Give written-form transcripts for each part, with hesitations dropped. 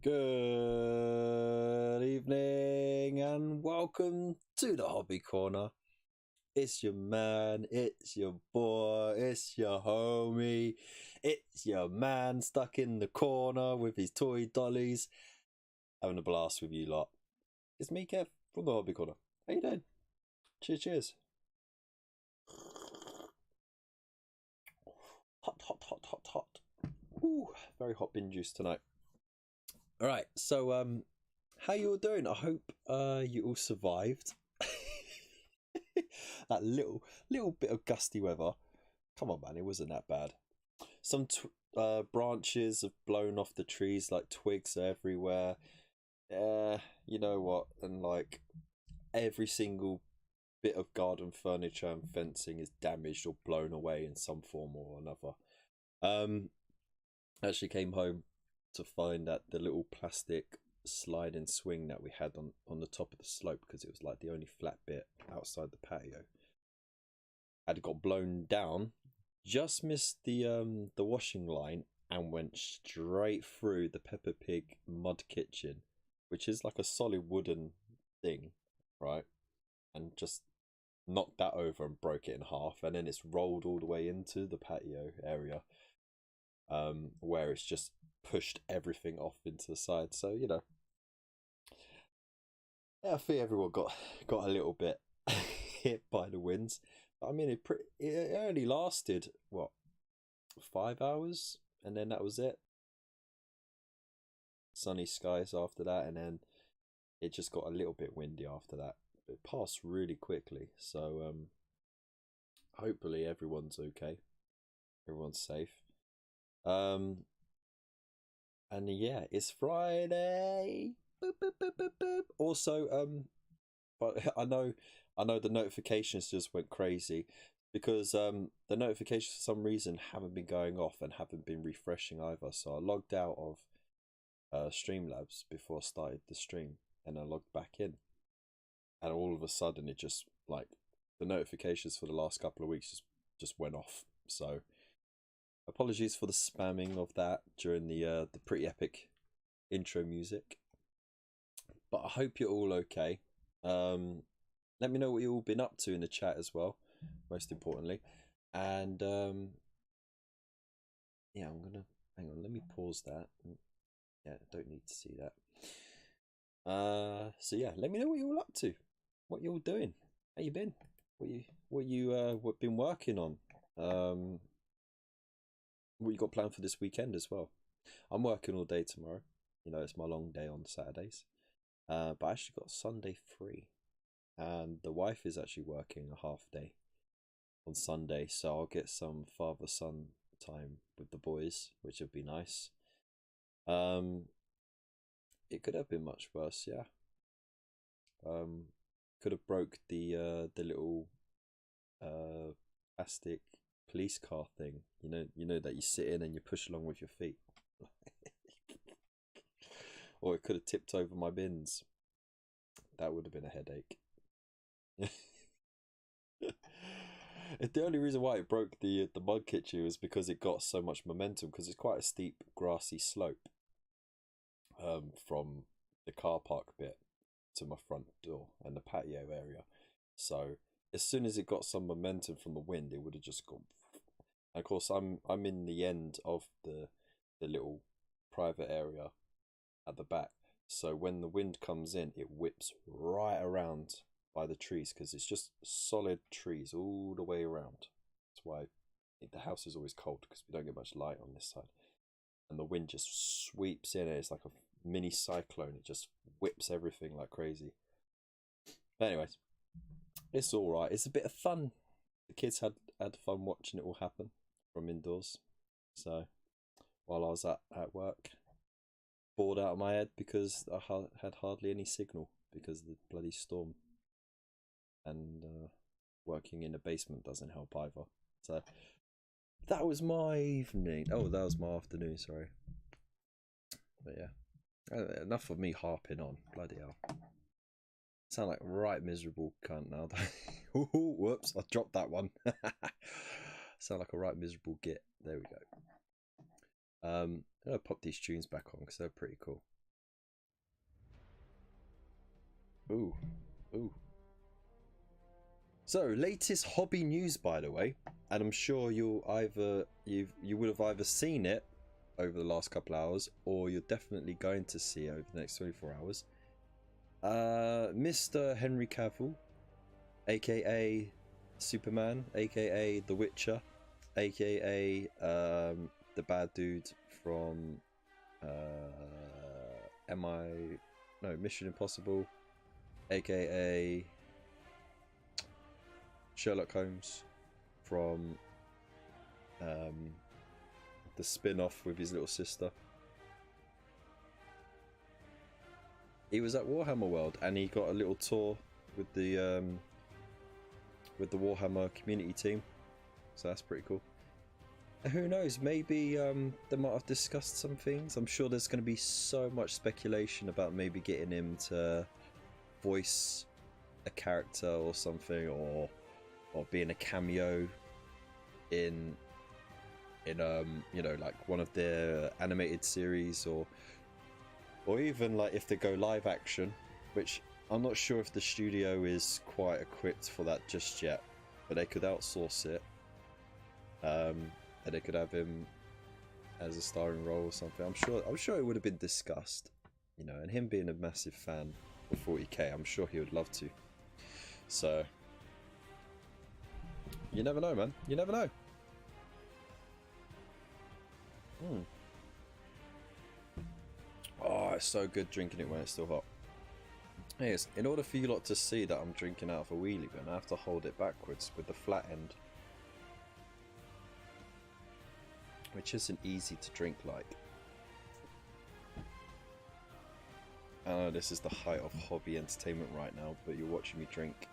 Good evening and welcome to the Hobby Corner. It's your man, it's your boy, it's your homie, it's your man stuck in the corner with his toy dollies, having a blast with you lot. It's me, Kev, from the Hobby Corner. How you doing? Cheers, cheers. Hot. Ooh, very hot bin juice tonight. All right, so how you all doing? I hope you all survived that little bit of gusty weather. Come on, man, it wasn't that bad. Some branches have blown off the trees, like twigs are everywhere. You know what? And like every single bit of garden furniture and fencing is damaged or blown away in some form or another. Actually came home to find that the little plastic slide and swing that we had on the top of the slope, because it was like the only flat bit outside the patio, had got blown down, just missed the washing line and went straight through the Peppa Pig mud kitchen, which is like a solid wooden thing, right? And just knocked that over and broke it in half, and then it's rolled all the way into the patio area, where it's just pushed everything off into the side. So, you know, I think everyone got a little bit hit by the winds. I mean, it only lasted, what, 5 hours? And then that was it. Sunny skies after that, and then it just got a little bit windy after that. It passed really quickly, so hopefully everyone's okay. Everyone's safe. And yeah, it's Friday. Boop, boop, boop, boop, boop. Also, but I know the notifications just went crazy because the notifications for some reason haven't been going off and haven't been refreshing either. So I logged out of Streamlabs before I started the stream, and I logged back in, and all of a sudden it just, like, the notifications for the last couple of weeks just went off. So apologies for the spamming of that during the pretty epic intro music, but I hope you're all okay. Let me know what you've all been up to in the chat as well, most importantly. And yeah, I'm gonna hang on, let me pause that. Yeah, I don't need to see that. So yeah, let me know what you're all up to, what you're all doing, how you been, what you been working on, what you got planned for this weekend as well. I'm working all day tomorrow. You know, it's my long day on Saturdays. But I actually got Sunday free. And the wife is actually working a half day on Sunday, so I'll get some father-son time with the boys, which would be nice. It could have been much worse, yeah. Could have broke the little plastic police car thing, you know that you sit in and you push along with your feet. Or it could have tipped over my bins. That would have been a headache. The only reason why it broke the mud kitchen was because it got so much momentum, because it's quite a steep grassy slope from the car park bit to my front door and the patio area. So as soon as it got some momentum from the wind, it would have just gone. And of course, I'm in the end of the little private area at the back. So when the wind comes in, it whips right around by the trees, because it's just solid trees all the way around. That's why the house is always cold, because we don't get much light on this side. And the wind just sweeps in, and it's like a mini cyclone. It just whips everything like crazy. But anyways, it's all right. It's a bit of fun. The kids had fun watching it all happen from indoors. So while I was at work, bored out of my head because I had hardly any signal because of the bloody storm. And working in a basement doesn't help either. So that was my evening. Oh, that was my afternoon, sorry. But yeah, enough of me harping on. Bloody hell. Sound like a right miserable cunt now. Whoops, I dropped that one. Sound like a right miserable git. There we go. I'm gonna pop these tunes back on because they're pretty cool. Ooh. Ooh. So, latest hobby news, by the way, and I'm sure you would have either seen it over the last couple hours, or you're definitely going to see it over the next 24 hours. Mr. Henry Cavill, aka Superman, aka The Witcher, aka the bad dude from Mission Impossible, aka Sherlock Holmes from the spin-off with his little sister. He was at Warhammer World and he got a little tour with the Warhammer community team, so that's pretty cool. And who knows, maybe they might have discussed some things. I'm sure there's going to be so much speculation about maybe getting him to voice a character or something, or being a cameo in you know, like one of their animated series, or even like if they go live action, which I'm not sure if the studio is quite equipped for that just yet, but they could outsource it, and they could have him as a starring role or something. I'm sure it would have been discussed, you know, and him being a massive fan of 40k, I'm sure he would love to. So you never know, man. You never know. Oh, it's so good drinking it when it's still hot. Yes, in order for you lot to see that I'm drinking out of a wheelie bin, I have to hold it backwards with the flat end, which isn't easy to drink like. I know this is the height of hobby entertainment right now, but you're watching me drink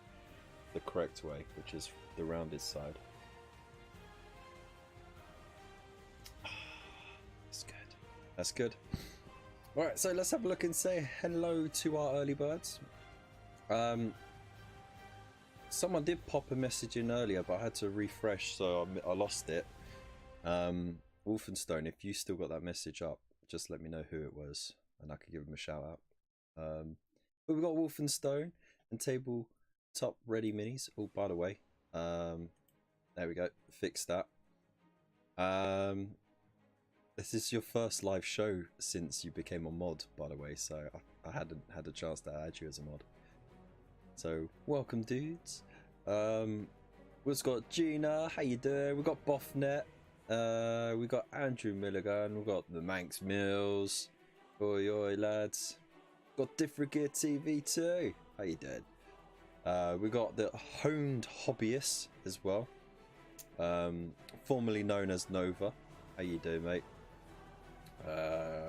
the correct way, which is the rounded side. That's good. That's good. Alright, so let's have a look and say hello to our early birds. Someone did pop a message in earlier, but I had to refresh, so I lost it. Wolfenstone, if you still got that message up, just let me know who it was, and I could give him a shout out. But we've got Wolfenstone and tabletop ready minis. Oh, by the way, there we go, fix that. This is your first live show since you became a mod, by the way, so I hadn't had a chance to add you as a mod. So welcome, dudes. We've got Gina, how you doing? We've got Boffnet, we've got Andrew Milligan, we've got the Manx Mills. Oi oi lads. Got Different Gear TV too. How you doing? We got the Honed Hobbyist as well, formerly known as Nova. How you doing, mate?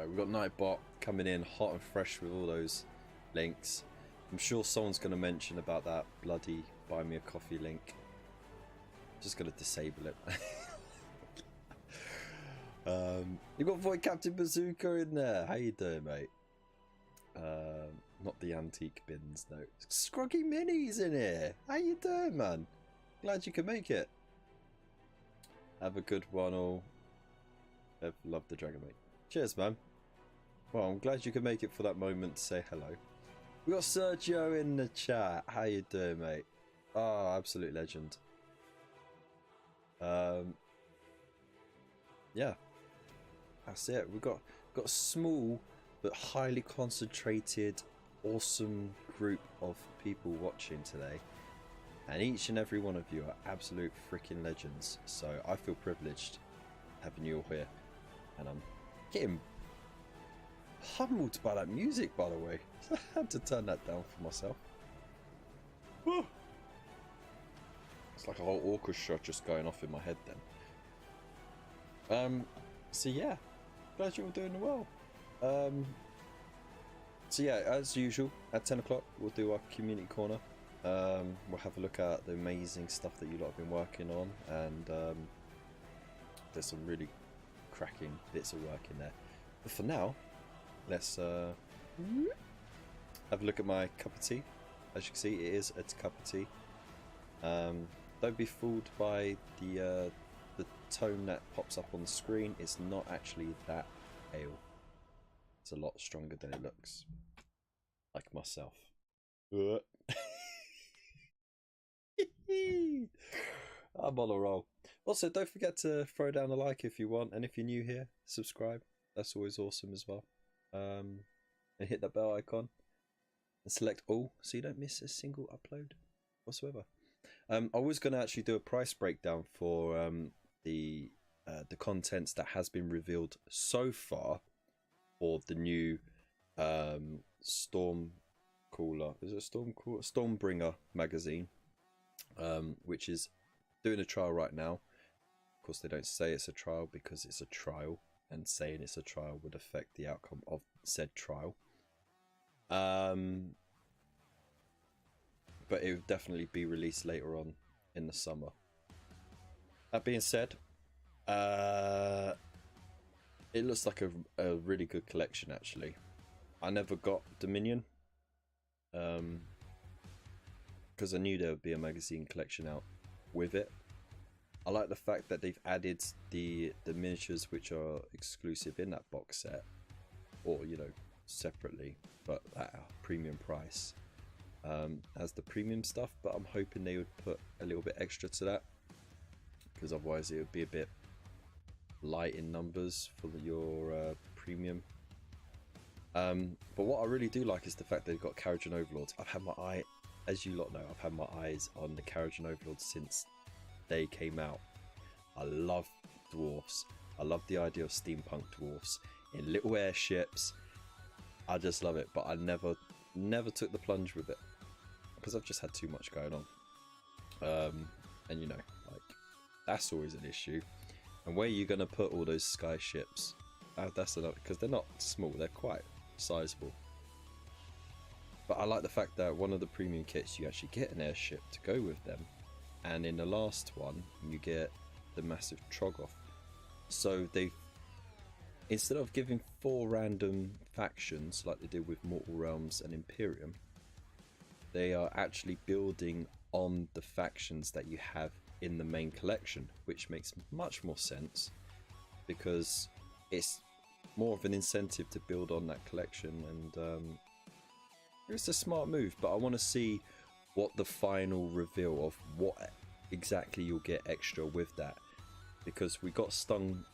We've got Nightbot coming in hot and fresh with all those links. I'm sure someone's going to mention about that bloody buy me a coffee link. Just going to disable it. You've got Void Captain Bazooka in there. How you doing, mate? Not the antique bins, no. Scroggy Minis in here. How you doing, man? Glad you could make it. Have a good one all. I've loved the Dragon, mate. Cheers, man. Well, I'm glad you could make it for that moment to say hello. We got Sergio in the chat. How you doing, mate? Oh, absolute legend. Yeah, that's it. We've got a small but highly concentrated, awesome group of people watching today, and each and every one of you are absolute freaking legends. So I feel privileged having you all here, and I'm getting pummeled by that music, by the way. I had to turn that down for myself. Whew. It's like a whole orchestra just going off in my head then. So yeah, glad you're all doing well. So yeah, as usual, at 10 o'clock we'll do our community corner. We'll have a look at the amazing stuff that you lot have been working on, and there's some really cracking bits of work in there. But for now, let's have a look at my cup of tea. As you can see, it is a cup of tea. Don't be fooled by the tone that pops up on the screen. It's not actually that ale. It's a lot stronger than it looks. Like myself. I'm on a roll. Also, don't forget to throw down a like if you want, and if you're new here, subscribe. That's always awesome as well. And hit that bell icon and select all so you don't miss a single upload whatsoever. I was going to actually do a price breakdown for the contents that has been revealed so far for the new Stormbringer magazine, which is doing a trial right now. Of course, they don't say it's a trial because it's a trial, and saying it's a trial would affect the outcome of said trial. But it will definitely be released later on in the summer. That being said, it looks like a really good collection actually. I never got Dominion because I knew there would be a magazine collection out with it. I like the fact that they've added the miniatures which are exclusive in that box set, or you know, separately, but at a premium price as the premium stuff. But I'm hoping they would put a little bit extra to that, because otherwise it would be a bit light in numbers for your premium. But what I really do like is the fact they've got Carriage and Overlords. I've had my eye, as you lot know, I've had my eyes on the Carriage and Overlords since they came out. I love dwarfs. I love the idea of steampunk dwarfs in little airships. I just love it, but I never took the plunge with it because I've just had too much going on. And you know, like, that's always an issue. And where are you going to put all those sky ships? That's another, because they're not small, they're quite sizable. But I like the fact that one of the premium kits, you actually get an airship to go with them. And in the last one, you get the massive Troggoth. So they've, instead of giving 4 random factions like they did with Mortal Realms and Imperium, they are actually building on the factions that you have in the main collection, which makes much more sense because it's more of an incentive to build on that collection. And it's a smart move, but I want to see what the final reveal of what exactly you'll get extra with that, because we got stung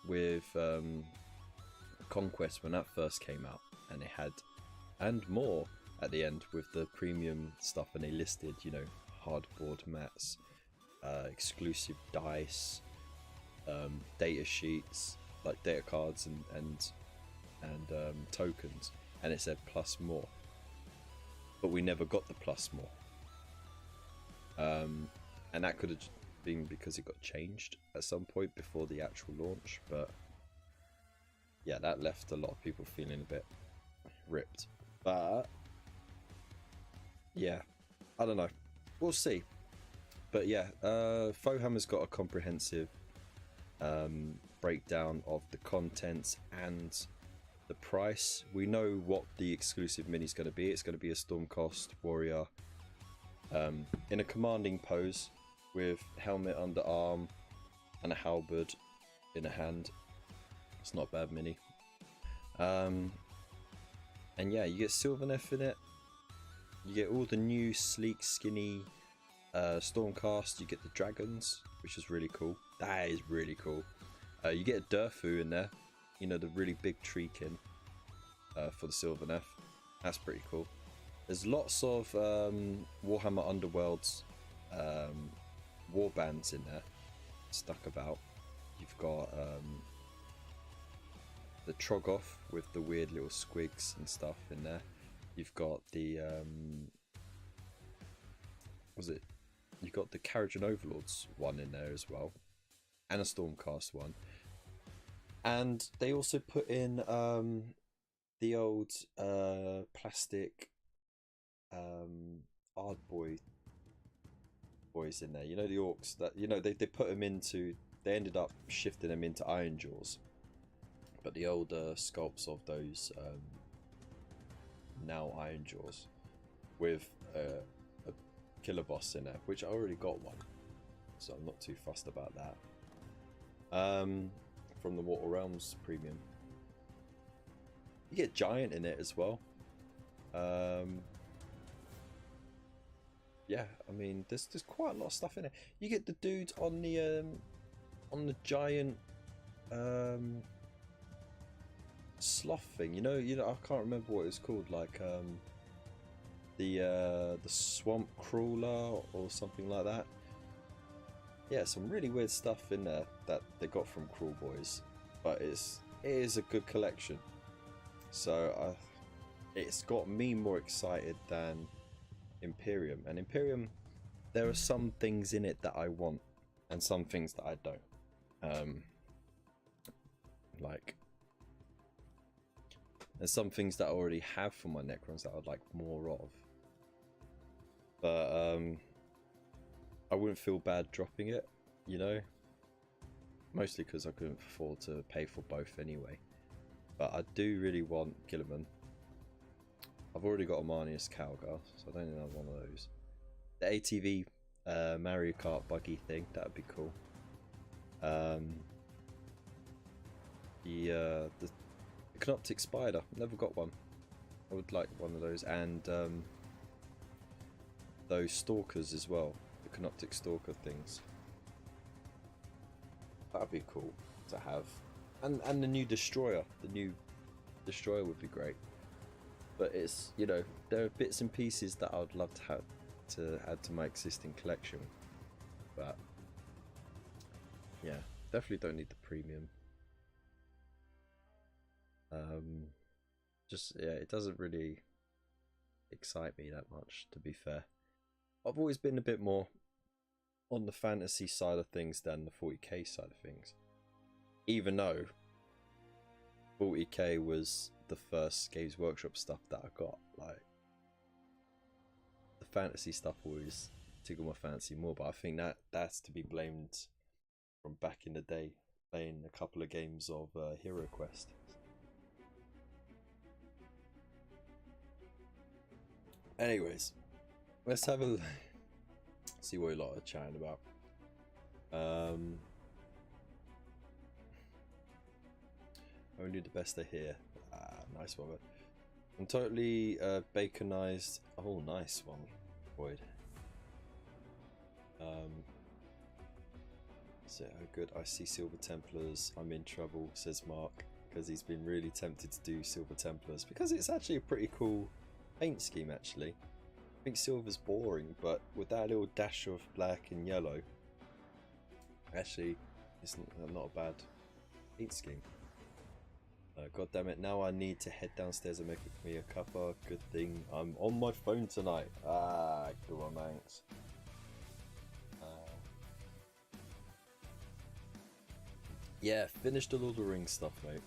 with Conquest when that first came out, and it had, and more at the end with the premium stuff, and they listed, you know, hardboard mats, exclusive dice, data sheets, like data cards and tokens, and it said plus more, but we never got the plus more. And that could have been because it got changed at some point before the actual launch, but yeah, that left a lot of people feeling a bit ripped. But yeah, I don't know, we'll see. But yeah, Fauxhammer's got a comprehensive breakdown of the contents and the price. We know what the exclusive mini is going to be. It's going to be a Stormcast warrior in a commanding pose with helmet under arm and a halberd in a hand. It's not a bad mini. And yeah, you get Sylvaneth in it. You get all the new sleek, skinny Stormcast. You get the dragons, which is really cool. That is really cool. You get a Durfu in there, you know, the really big treekin for the Sylvaneth. That's pretty cool. There's lots of Warhammer Underworlds warbands in there stuck about. You've got the Troggoth with the weird little squigs and stuff in there. You've got the you've got the Carriage and Overlords one in there as well, and a Stormcast one. And they also put in the old plastic Ard boys in there. You know, the orcs that, you know, they put them into, they ended up shifting them into Iron Jaws, but the older sculpts of those now Iron Jaws with a killer boss in there, which I already got one, so I'm not too fussed about that. From the Mortal Realms premium, you get Giant in it as well. yeah, I mean, there's quite a lot of stuff in it. You get the dude on the giant sloth thing. You know, I can't remember what it's called. Like the swamp crawler or something like that. Yeah, some really weird stuff in there that they got from Crawl Boys, but it is a good collection. So it's got me more excited than Imperium. And Imperium, there are some things in it that I want, and some things that I don't. Like, there's some things that I already have for my Necrons that I'd like more of. But I wouldn't feel bad dropping it, you know? Mostly because I couldn't afford to pay for both anyway. But I do really want Gilliman. I've already got a Marnius Calgar, so I don't think I have one of those. The ATV Mario Kart buggy thing, that would be cool. The Canoptic Spider, never got one. I would like one of those, and those Stalkers as well, the Canoptic Stalker things. That'd be cool to have. And the new Destroyer, would be great. But it's, you know, there are bits and pieces that I would love to have to add to my existing collection. But yeah, definitely don't need the premium. Just, yeah, it doesn't really excite me that much, to be fair. I've always been a bit more on the fantasy side of things than the 40k side of things. Even though 40k was the first Games Workshop stuff that I got, like, the fantasy stuff always tickled my fancy more, but I think that's to be blamed from back in the day, playing a couple of games of Hero Quest. Anyways, let's have a see what a lot of chatting about. Only the best are here. Nice one. I'm totally baconized. Oh, nice one, Boyd. So good. I see Silver Templars. I'm in trouble, says Mark, because he's been really tempted to do Silver Templars because it's actually a pretty cool paint scheme. Actually, I think silver's boring, but with that little dash of black and yellow, actually, it's not a bad paint scheme. God damn it! Now I need to head downstairs and make me a cuppa. Good thing I'm on my phone tonight. Good one, thanks. Yeah, finished the Lord of the Rings stuff, mate.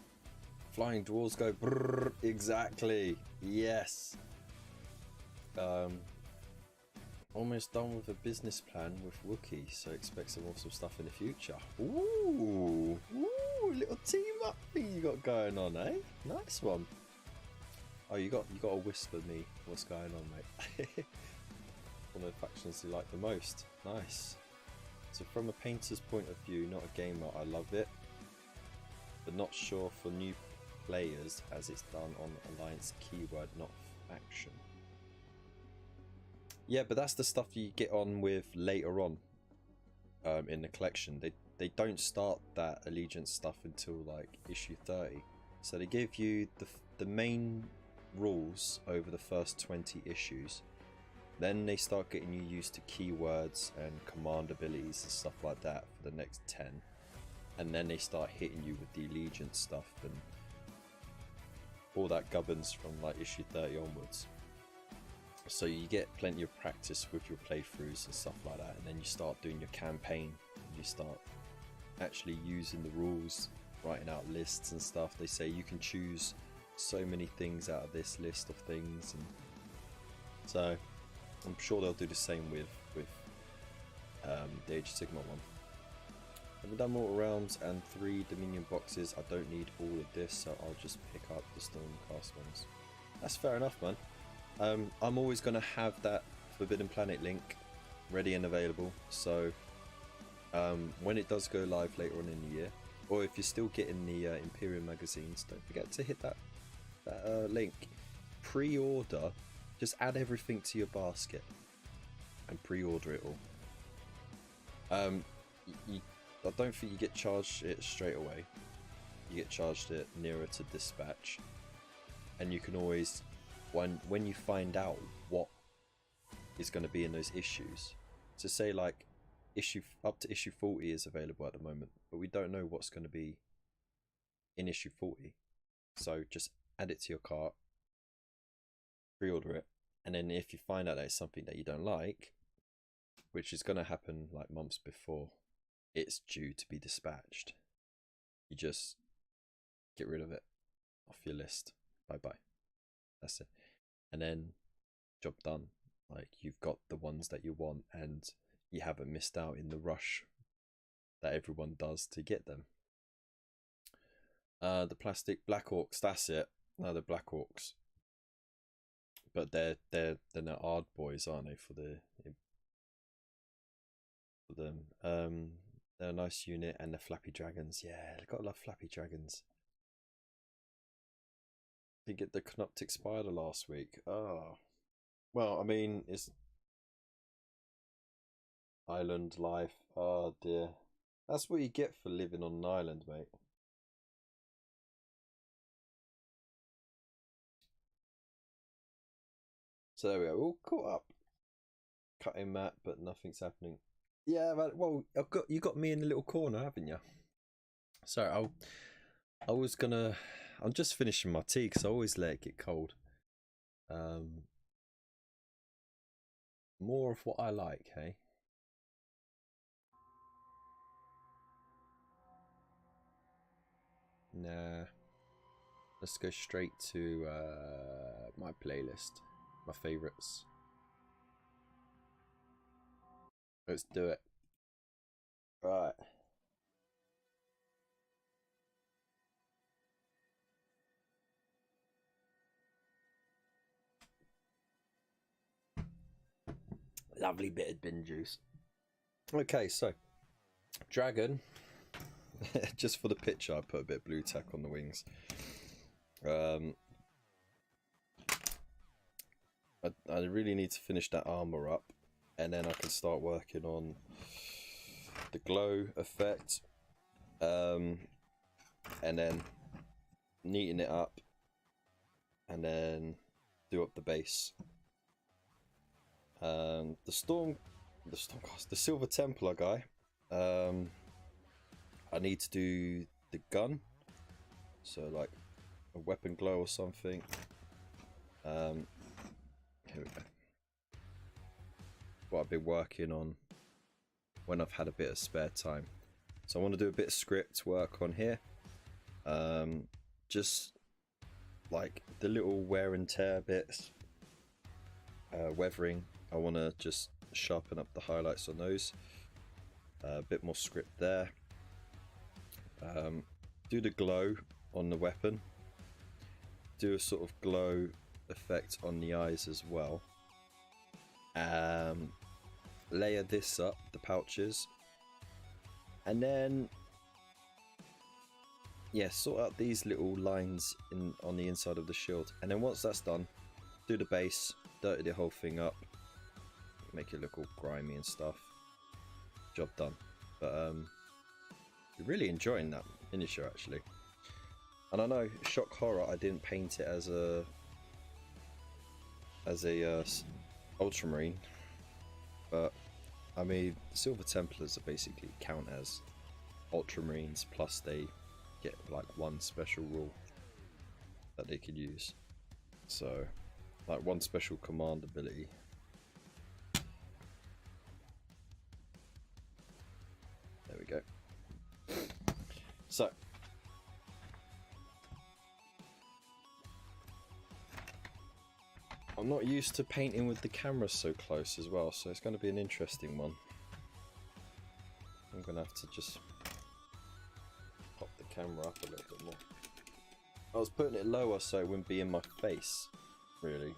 Flying dwarves go brrr, exactly. Yes. Almost done with a business plan with Wookiee, so expect some awesome stuff in the future. Ooh, little team up thing you got going on, eh? Nice one. Oh, you got to whisper me what's going on, mate. One of the factions you like the most. Nice. So from a painter's point of view, not a gamer, I love it, but not sure for new players as it's done on Alliance keyword, not faction. Yeah, but that's the stuff you get on with later on in the collection. They don't start that Allegiance stuff until like issue 30. So they give you the main rules over the first 20 issues. Then they start getting you used to keywords and command abilities and stuff like that for the next 10. And then they start hitting you with the Allegiance stuff and all that governs from like issue 30 onwards. So you get plenty of practice with your playthroughs and stuff like that, and then you start doing your campaign and you start actually using the rules, writing out lists and stuff. They say you can choose so many things out of this list of things, and so I'm sure they'll do the same with the Age of Sigmar one. I've done Mortal Realms and 3 Dominion boxes. I don't need all of this, so I'll just pick up the Stormcast ones. That's fair enough, man. I'm always going to have that Forbidden Planet link ready and available, so when it does go live later on in the year, or if you're still getting the Imperium magazines, don't forget to hit that link. Pre-order, just add everything to your basket. and pre-order it all. I don't think you get charged it straight away. You get charged it nearer to dispatch, and you can always, when you find out what is going to be in those issues, so say like up to issue 40 is available at the moment, but we don't know what's going to be in issue 40, so just add it to your cart, pre-order it, and then if you find out that it's something that you don't like, which is going to happen like months before it's due to be dispatched, you just get rid of it off your list. Bye bye. That's it. And then job done. Like, you've got the ones that you want, and you haven't missed out in the rush that everyone does to get them. The plastic Black Orcs, that's it. No, the Black Orcs. But they're the hard boys, aren't they, for them. They're a nice unit, and the Flappy Dragons. Yeah, I gotta love Flappy Dragons. Did get the Canoptic Spider last week. Oh, well, I mean, it's island life. Oh dear, that's what you get for living on an island, mate. So there we go, all caught up. Cutting mat, but nothing's happening. Yeah, but, well, you got me in the little corner, haven't you? So I'm just finishing my tea because I always let it get cold. More of what I like, hey? Nah. Let's go straight to my playlist, my favorites. Let's do it. Right. Lovely bit of bin juice. Okay, so dragon. Just for the picture, I put a bit of blue tack on the wings. I really need to finish that armor up, and then I can start working on the glow effect, and then neaten it up, and then do up the base. The Silver Templar guy. I need to do the gun, so like a weapon glow or something. Here we go. What I've been working on when I've had a bit of spare time. So I want to do a bit of script work on here. Just like the little wear and tear bits, weathering. I want to just sharpen up the highlights on those. A bit more script there. Do the glow on the weapon. Do a sort of glow effect on the eyes as well. Layer this up, the pouches, and then yeah, sort out these little lines on the inside of the shield. And then once that's done, do the base, dirty the whole thing up, make it look all grimy and stuff. Job done. But really enjoying that finisher actually. And I know, shock horror, I didn't paint it as a ultramarine, but I mean, Silver Templars are basically count as ultramarines, plus they get like one special rule that they could use. So like one special command ability. There we go. So I'm not used to painting with the camera so close as well, so it's going to be an interesting one. I'm going to have to just pop the camera up a little bit more. I was putting it lower so it wouldn't be in my face, really,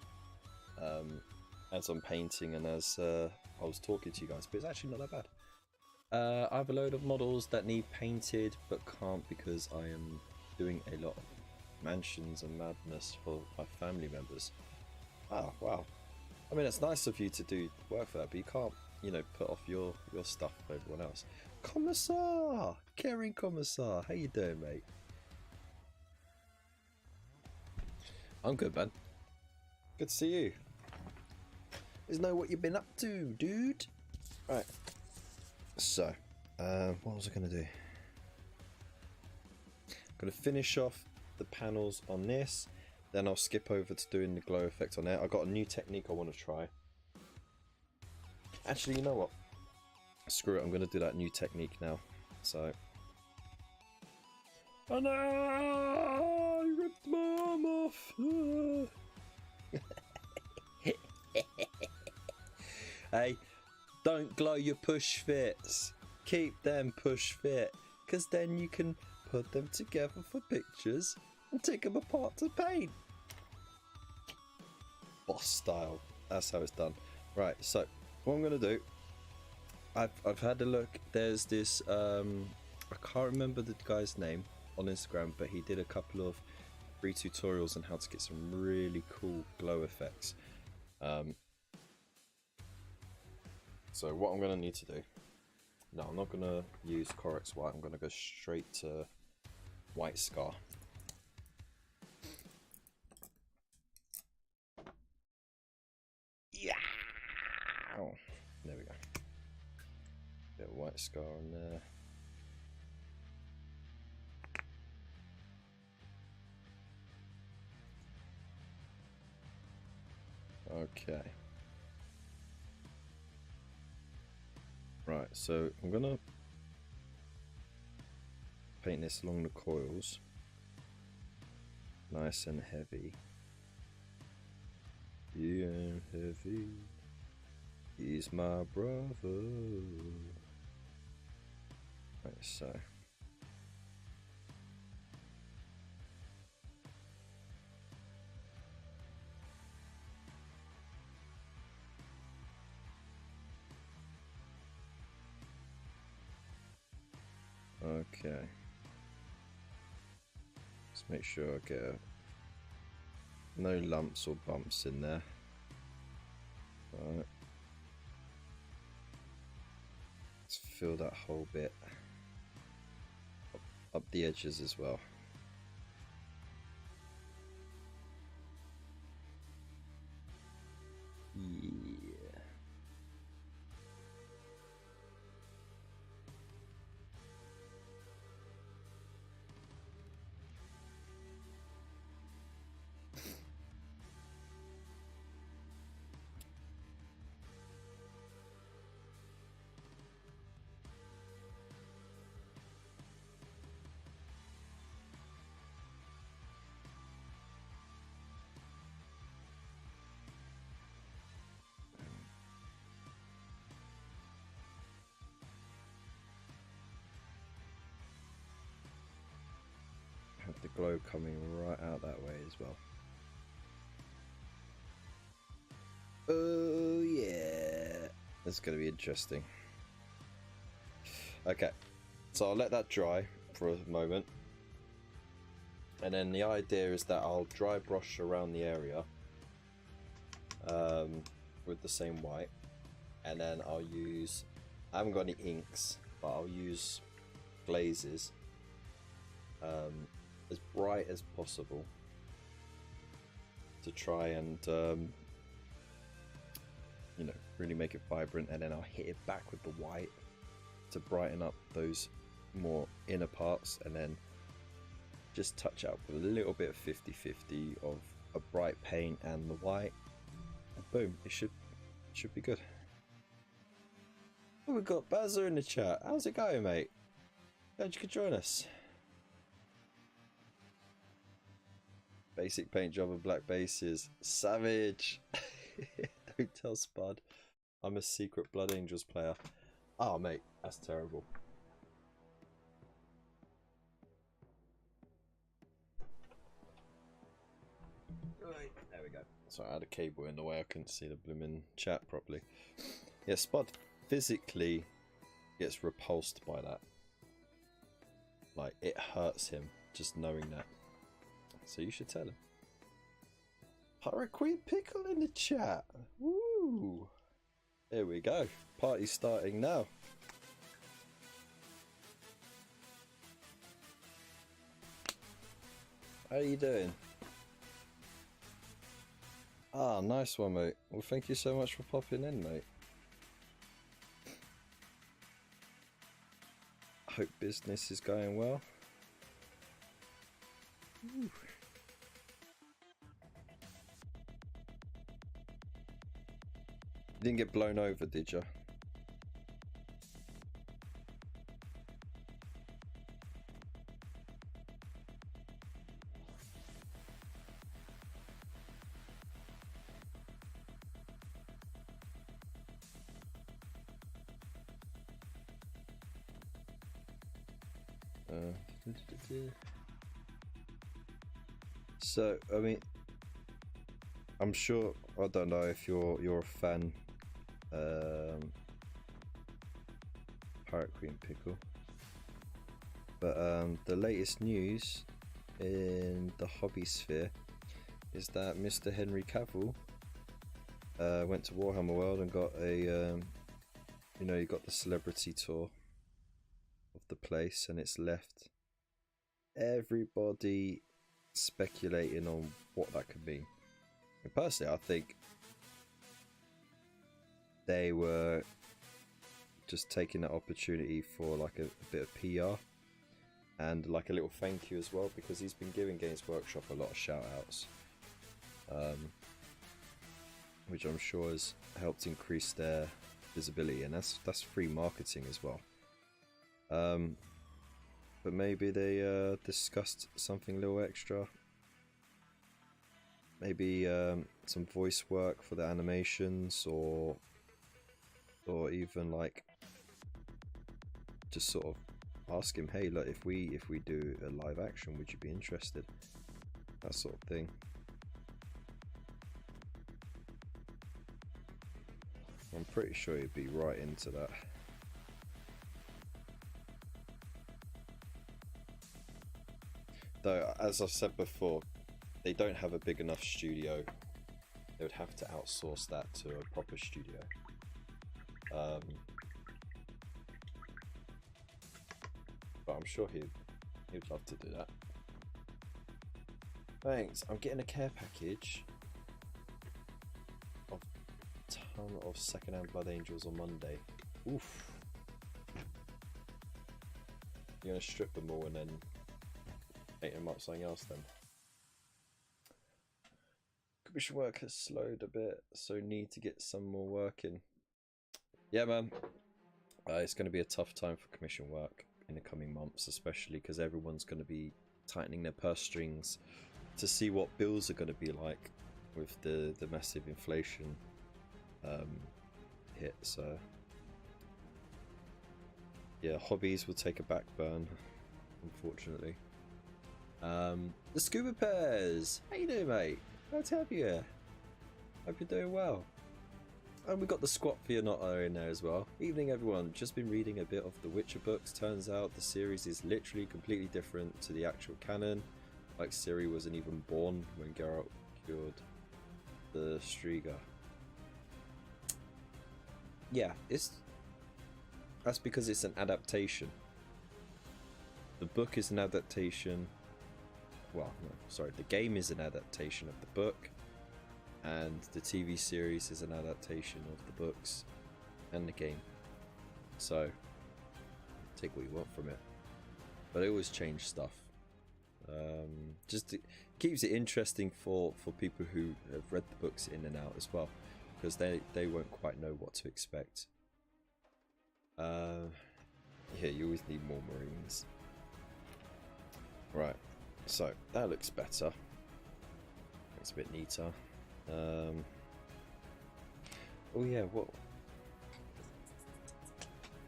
as I'm painting and as I was talking to you guys, but it's actually not that bad. I have a load of models that need painted but can't because I am doing a lot of mansions and madness for my family members. Oh, wow. I mean, it's nice of you to do work for that, but you can't, you know, put off your stuff for everyone else. Commissar! Caring Commissar, how you doing, mate? I'm good, man. Good to see you. Let us know what you've been up to, dude. Right. So, what was I going to do? I'm going to finish off the panels on this. Then I'll skip over to doing the glow effect on it. I've got a new technique I want to try. Actually, you know what? Screw it, I'm going to do that new technique now. So... Oh no! I ripped my arm off! Hey, don't glow your push fits. Keep them push fit, because then you can put them together for pictures and take them apart to paint. Boss style. That's how it's done. Right, so what I'm going to do, I've had a look. There's this, I can't remember the guy's name on Instagram, but he did a couple of free tutorials on how to get some really cool glow effects. So what I'm going to need to do, no, I'm not going to use Corex White, I'm going to go straight to White Scar. Yeah! Oh, there we go. Bit of White Scar on there. Okay. Right, so I'm gonna paint this along the coils, nice and heavy. Yeah, heavy. He's my brother. Right, so. Okay. Let's make sure I get no lumps or bumps in there. Alright. Let's fill that whole bit up the edges as well. Yeah. The glow coming right out that way as well. Oh yeah, that's going to be interesting. Okay, so I'll let that dry for a moment, and then the idea is that I'll dry brush around the area with the same white, and then I'll use, I haven't got any inks, but I'll use glazes as bright as possible to try and you know, really make it vibrant, and then I'll hit it back with the white to brighten up those more inner parts, and then just touch up with a little bit of 50-50 of a bright paint and the white, and boom, it should be good. Oh, we've got Bazza in the chat. How's it going, mate? Glad you could join us. Basic paint job of black bases. Savage. Don't tell Spud. I'm a secret Blood Angels player. Oh, mate, that's terrible. Right, there we go. Sorry, I had a cable in the way. I couldn't see the blooming chat properly. Yeah, Spud physically gets repulsed by that. Like, it hurts him just knowing that. So you should tell him. Hurricane Pickle in the chat. Woo! Woo! Here we go. Party's starting now. How are you doing? Ah, nice one, mate. Well, thank you so much for popping in, mate. Hope business is going well. Ooh. You didn't get blown over, did you? So, I mean, I'm sure, I don't know if you're a fan, Pirate Queen Pickle, but the latest news in the hobby sphere is that Mr. Henry Cavill went to Warhammer World and got a, you know, you got the celebrity tour of the place, and it's left everybody speculating on what that could mean. And personally, I think they were just taking that opportunity for like a bit of PR and like a little thank you as well, because he's been giving Games Workshop a lot of shout outs, which I'm sure has helped increase their visibility, and that's free marketing as well. But maybe they discussed something a little extra. Maybe some voice work for the animations, or even like just sort of ask him, hey, look, if we do a live action, would you be interested? That sort of thing. I'm pretty sure he'd be right into that. Though, as I've said before, they don't have a big enough studio. They would have to outsource that to a proper studio. But I'm sure he'd love to do that. Thanks. I'm getting a care package of a ton of secondhand Blood Angels on Monday. Oof. You're gonna strip them all and then paint them up something else then? Commission work has slowed a bit, so need to get some more work in. Yeah, man. It's going to be a tough time for commission work in the coming months, especially because everyone's going to be tightening their purse strings to see what bills are going to be like with the massive inflation hit. So yeah, hobbies will take a back burn, unfortunately. The Scuba Pears, how you doing, mate? Glad to have you here. Hope you're doing well. And we got the Squat for your not in there as well. Evening, everyone. Just been reading a bit of the Witcher books. Turns out the series is literally completely different to the actual canon. Like Ciri wasn't even born when Geralt cured the Striga. Yeah, that's because it's an adaptation. The book is an adaptation. Well, no, sorry, the game is an adaptation of the book, and the TV series is an adaptation of the books and the game. So, take what you want from it. But they always change stuff. Just keeps it interesting for people who have read the books in and out as well, because they won't quite know what to expect. Yeah, you always need more Marines. Right. So, that looks better. It's a bit neater. Oh yeah, what?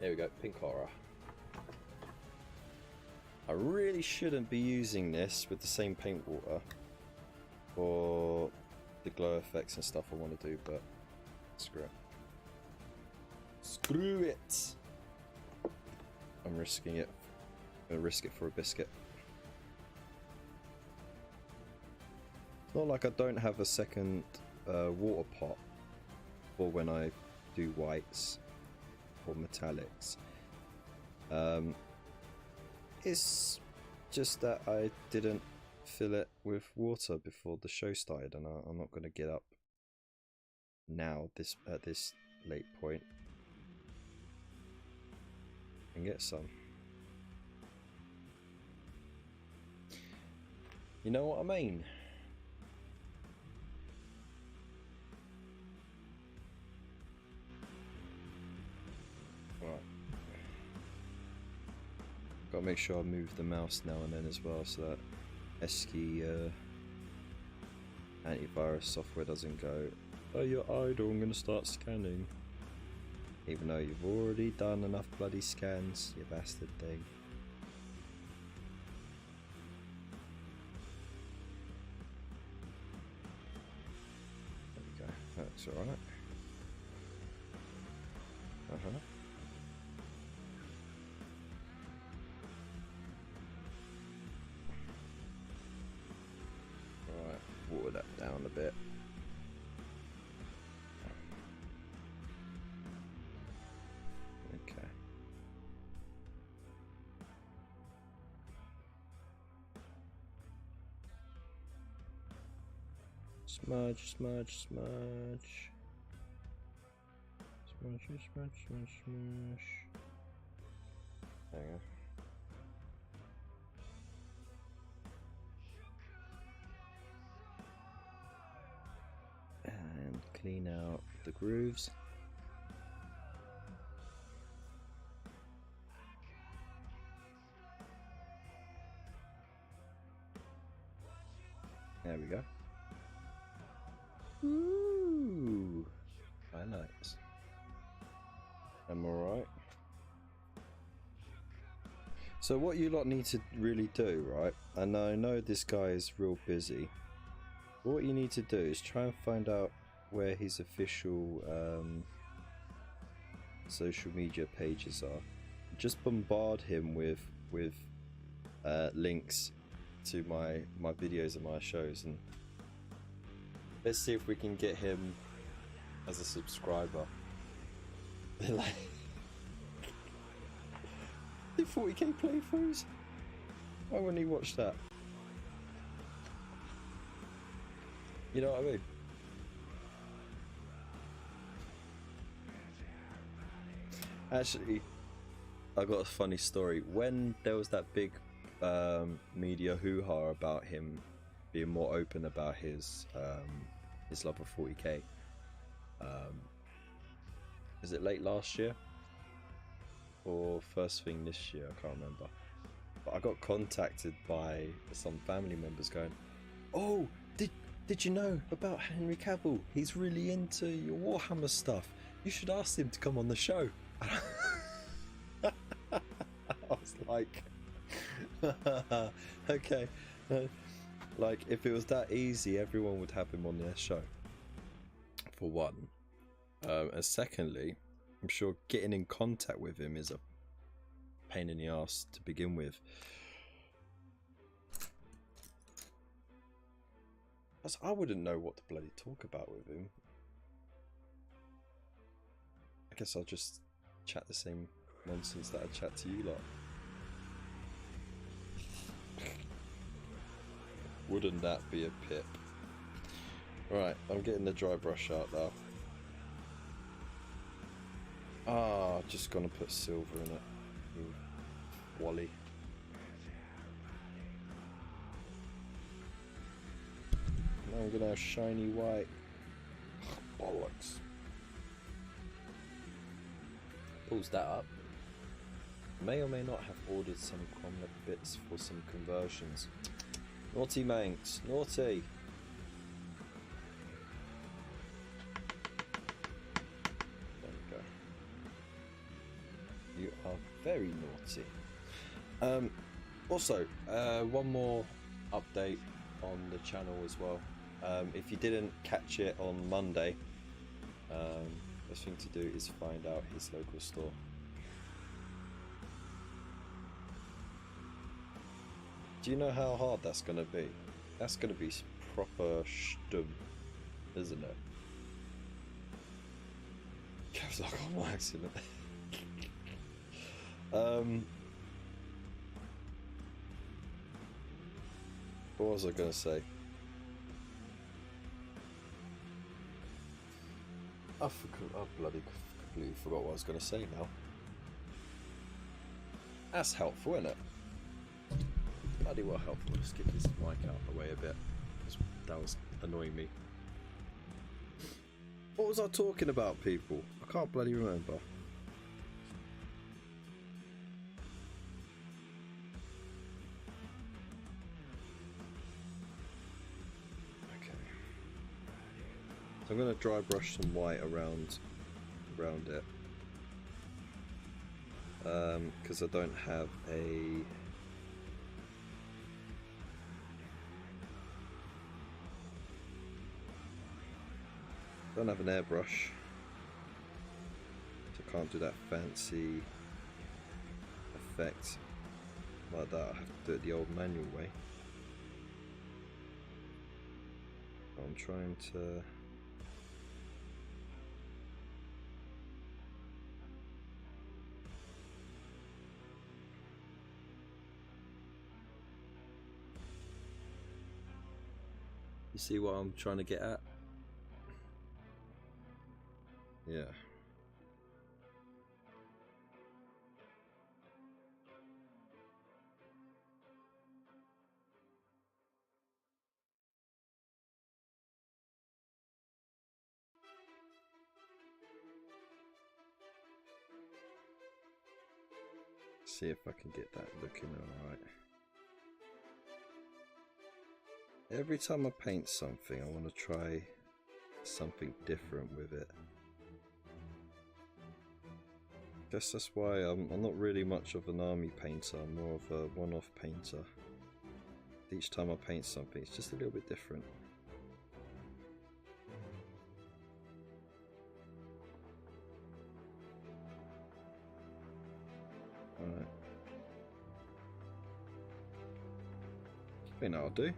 There we go, pink horror. I really shouldn't be using this with the same paint water for the glow effects and stuff I want to do, but screw it. Screw it! I'm risking it. I'm gonna risk it for a biscuit. Not like I don't have a second water pot or when I do whites or metallics. It's just that I didn't fill it with water before the show started, and I'm not going to get up now at this late point and get some. You know what I mean? Right. Gotta make sure I move the mouse now and then as well, so that pesky antivirus software doesn't go, oh, you're idle, I'm gonna start scanning. Even though you've already done enough bloody scans, you bastard thing. There we go, that's alright. Right, water that down a bit. Okay. Smudge, smudge, smudge. Smudge, smudge, smudge, smudge. There you go. And clean out the grooves. There we go. Ooh, highlights. Am I right? So what you lot need to really do, right? And I know this guy is real busy. What you need to do is try and find out where his official social media pages are. Just bombard him with links to my videos and my shows, and let's see if we can get him as a subscriber. Like, the 40k playthroughs. Why wouldn't he watch that? You know what I mean? Actually, I got a funny story. When there was that big media hoo-ha about him being more open about his love of 40k, is it late last year or first thing this year? I can't remember. But I got contacted by some family members going, "Oh, did you know about Henry Cavill? He's really into your Warhammer stuff. You should ask him to come on the show." I was like, okay. Like, if it was that easy, everyone would have him on their show, for one. And secondly, I'm sure getting in contact with him is a pain in the ass to begin with. As I wouldn't know what to bloody talk about with him. I guess I'll just chat the same nonsense that I chat to you lot. Wouldn't that be a pip? Right, I'm getting the dry brush out now. Just gonna put silver in it. Wally. Now I'm gonna have shiny white. Bollocks. Pulls that up. May or may not have ordered some cromlech bits for some conversions. Naughty Manx, naughty. There we go. You are very naughty. Also, one more update on the channel as well. If you didn't catch it on Monday, best thing to do is find out his local store. Do you know how hard that's going to be? That's going to be proper stum, isn't it? caps lock on accident. What was I gonna say? I bloody completely forgot what I was gonna say now. That's helpful, isn't it? Bloody well helpful. Let's get this mic out of the way a bit, because that was annoying me. What was I talking about, people? I can't bloody remember. Okay. So I'm going to dry brush some white around it. Because I don't have a... don't have an airbrush, so I can't do that fancy effect like that. I have to do it the old manual way. I'm trying to... you see what I'm trying to get at? Yeah. See if I can get that looking alright. Every time I paint something, I want to try something different with it. Guess that's why I'm not really much of an army painter. I'm more of a one-off painter. Each time I paint something, it's just a little bit different. Alright. I think that'll do.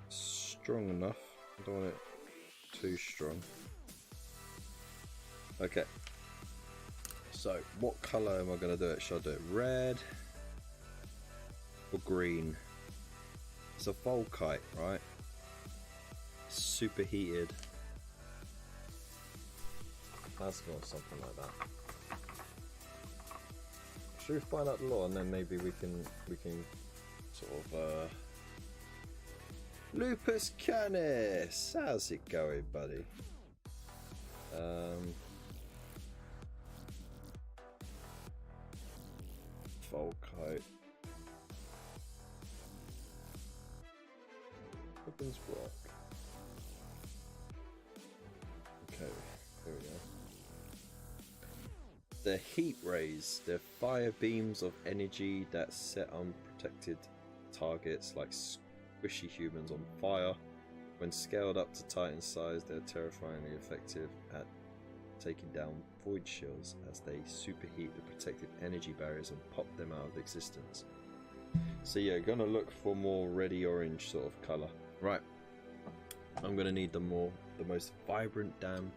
Strong enough. I don't want it too strong. Okay. So, what colour am I going to do it? Should I do it red or green? It's a Volkite, right? Superheated. Let's go on something like that. Should we find out the law and then maybe we can sort of Lupus Canis! How's it going, buddy? Volkite. Weapons block. Okay, here we go. They're heat rays. They're fire beams of energy that set unprotected targets like squishy humans on fire. When scaled up to Titan size, they're terrifyingly effective at taking down void shields as they superheat the protective energy barriers and pop them out of existence. So yeah, gonna look for more reddy orange sort of colour. Right, I'm gonna need the most vibrant damn.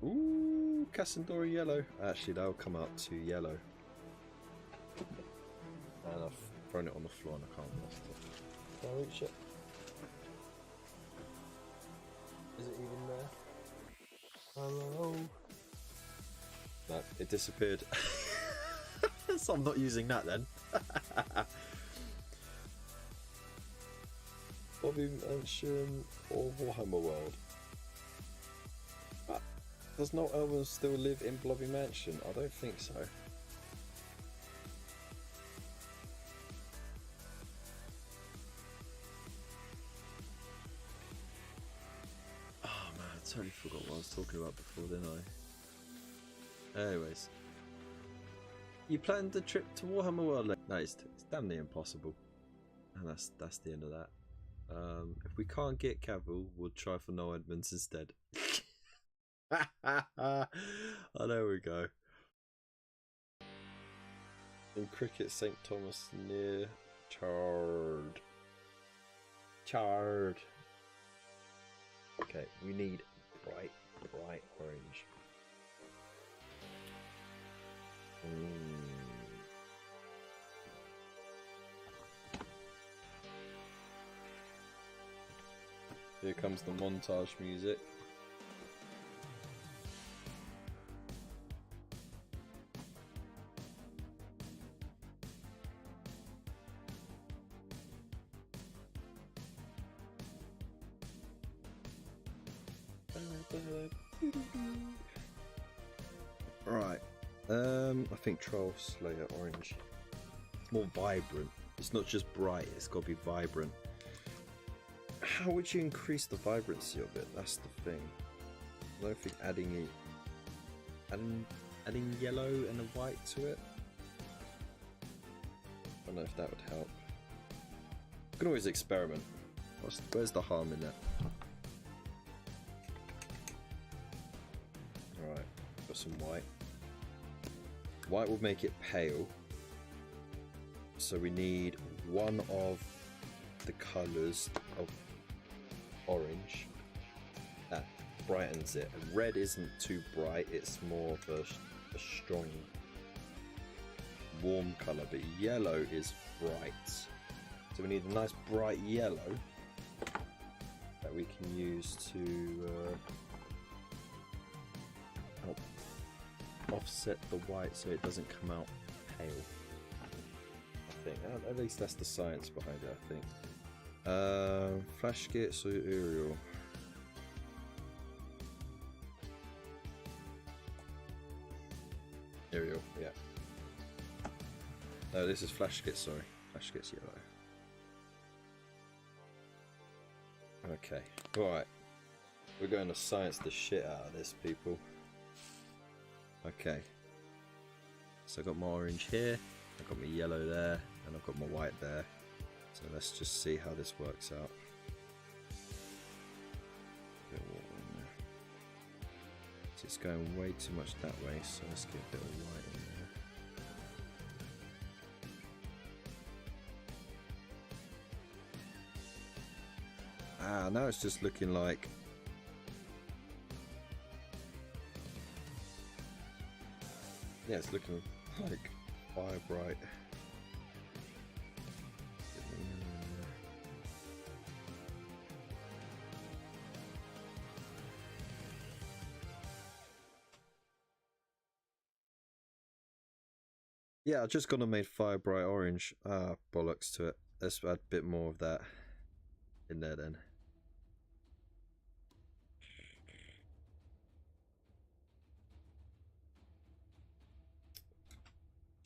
Ooh, Cassandora yellow. Actually, that'll come out to yellow. And I've thrown it on the floor and I can't blast it. Can I reach it? Is it even there? Hello? No, it disappeared. So I'm not using that then. Blobby Mansion or Warhammer World? Does no elven still live in Blobby Mansion? I don't think so. Oh man, I totally forgot what I was talking about before, didn't I? Anyways. You planned the trip to Warhammer World? No, it's damn near impossible. And that's the end of that. If we can't get Cavill, we'll try for no Edmonds instead. Oh, there we go. In cricket, St. Thomas near Chard. Okay, we need bright orange. Here comes the montage music. Right, I think Troll Slayer orange. It's more vibrant. It's not just bright, it's got to be vibrant. How would you increase the vibrancy of it? That's the thing. I don't think adding yellow and a white to it. I don't know if that would help. You can always experiment. Where's the harm in that? Alright, got some white. White will make it pale. So we need one of the colours of orange that brightens it. And red isn't too bright, it's more of a strong warm colour, but yellow is bright. So we need a nice bright yellow that we can use to help offset the white so it doesn't come out pale. I think, at least that's the science behind it, I think. Flash kits or aerial? Aerial, yeah. No, this is flash kit, sorry. Flash kit's yellow. Okay, alright. We're going to science the shit out of this, people. Okay. So I've got my orange here, I've got my yellow there, and I've got my white there. So let's just see how this works out. Bit of water in there. So it's going way too much that way, so let's get a bit of white in there. Ah, now it's just looking like... Yeah, it's looking like fire bright. Yeah, I just gonna made fire bright orange. Ah, bollocks to it. Let's add a bit more of that in there then.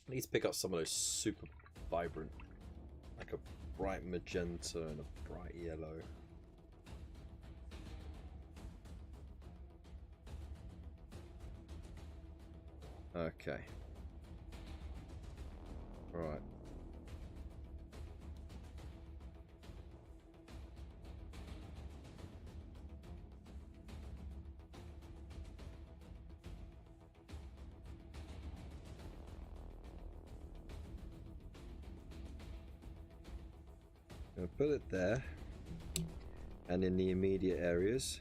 I need to pick up some of those super vibrant, like a bright magenta and a bright yellow. Okay. Right. I'll put it there and in the immediate areas.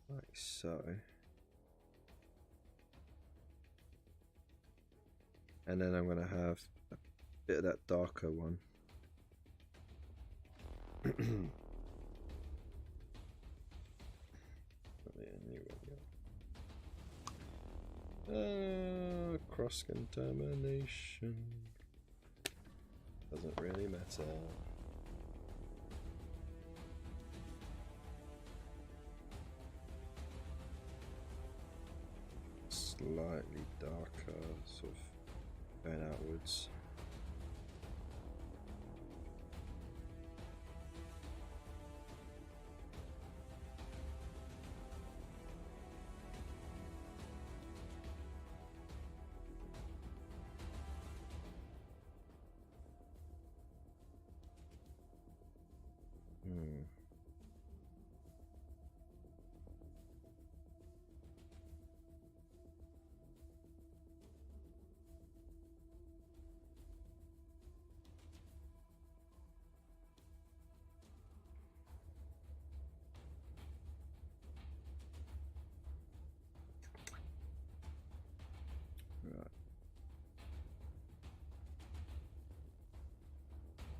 Like so. And then I'm going to have a bit of that darker one. Cross contamination doesn't really matter. Slightly darker, sort of going outwards.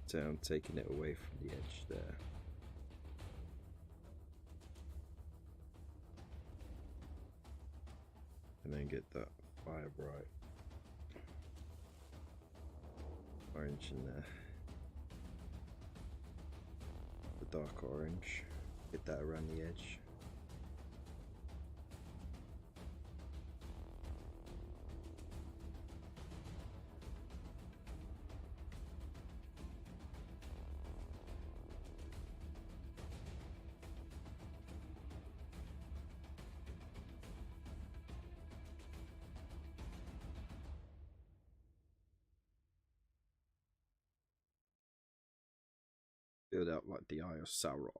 down, taking it away from the edge there. And then get that fire bright orange in there. The dark orange. Get that around the edge. Build out like the Eye of Sauron.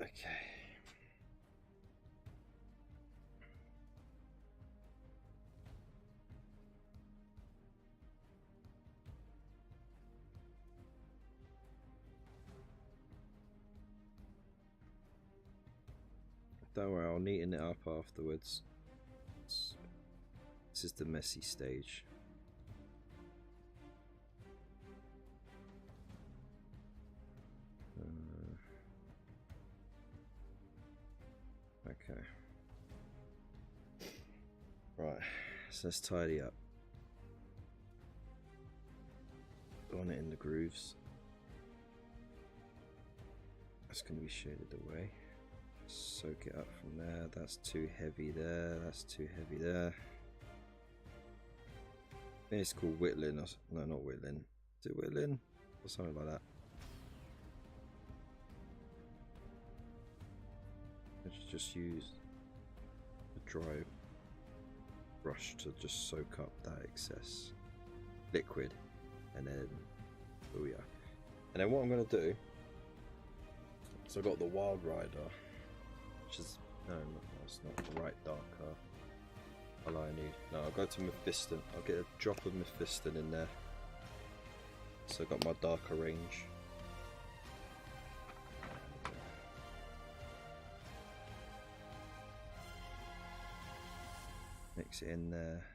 Okay. Don't worry, I'll neaten it up afterwards. This is the messy stage. Okay. Right, so let's tidy up. On it in the grooves. That's going to be shaded away. Soak it up from there. That's too heavy there. That's too heavy there. I think it's called whittling. No, not whittling. Is it whittling? Or something like that. Let's just use a dry brush to just soak up that excess liquid. And then, oh yeah. And then what I'm going to do, so I've got the Wild Rider, which is, no, that's not the right dark colour I need. No, I'll go to Mephiston. I'll get a drop of Mephiston in there. So I've got my darker range. Mix it in there.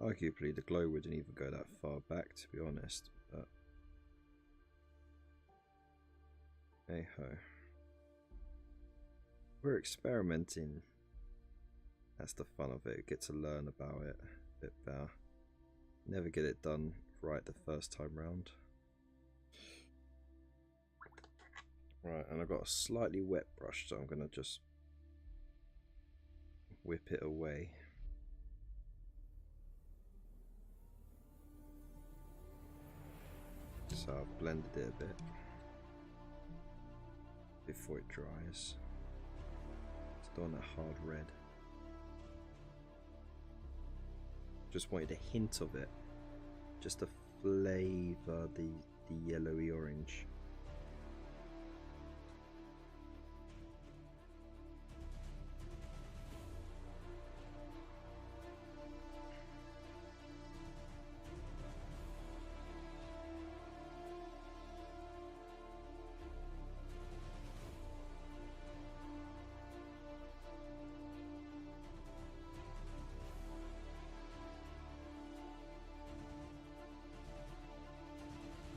Arguably the glow wouldn't even go that far back, to be honest, but hey ho. We're experimenting. That's the fun of it. Get to learn about it a bit better. Never get it done right the first time round. Right, and I've got a slightly wet brush, so I'm gonna just whip it away. So I've blended it a bit before it dries. Still on that hard red. Just wanted a hint of it, just to flavour the yellowy orange.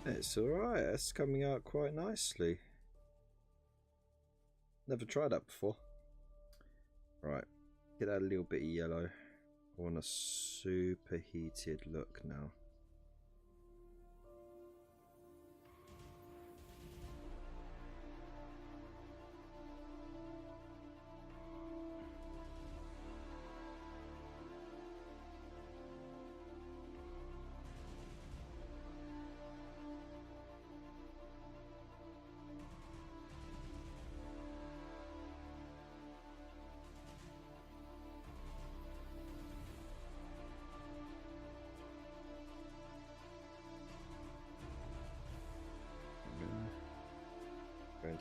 It's alright, it's coming out quite nicely. Never tried that before. Right, get that a little bit of yellow. I want a super heated look now.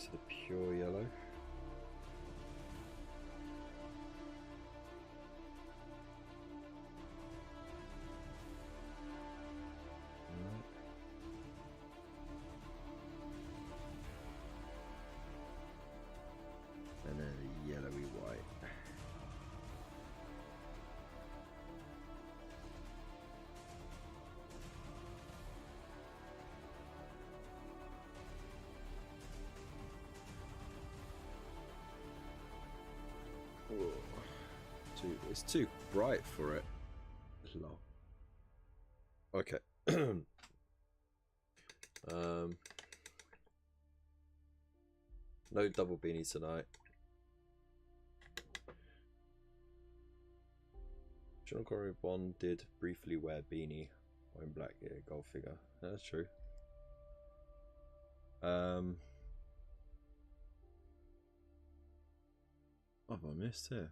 to the pure yellow. And then a yellowy white. It's too bright for it. Lol. Okay. No double beanie tonight. John Corey Bond did briefly wear beanie wearing black gold figure. That's true. What have I missed here?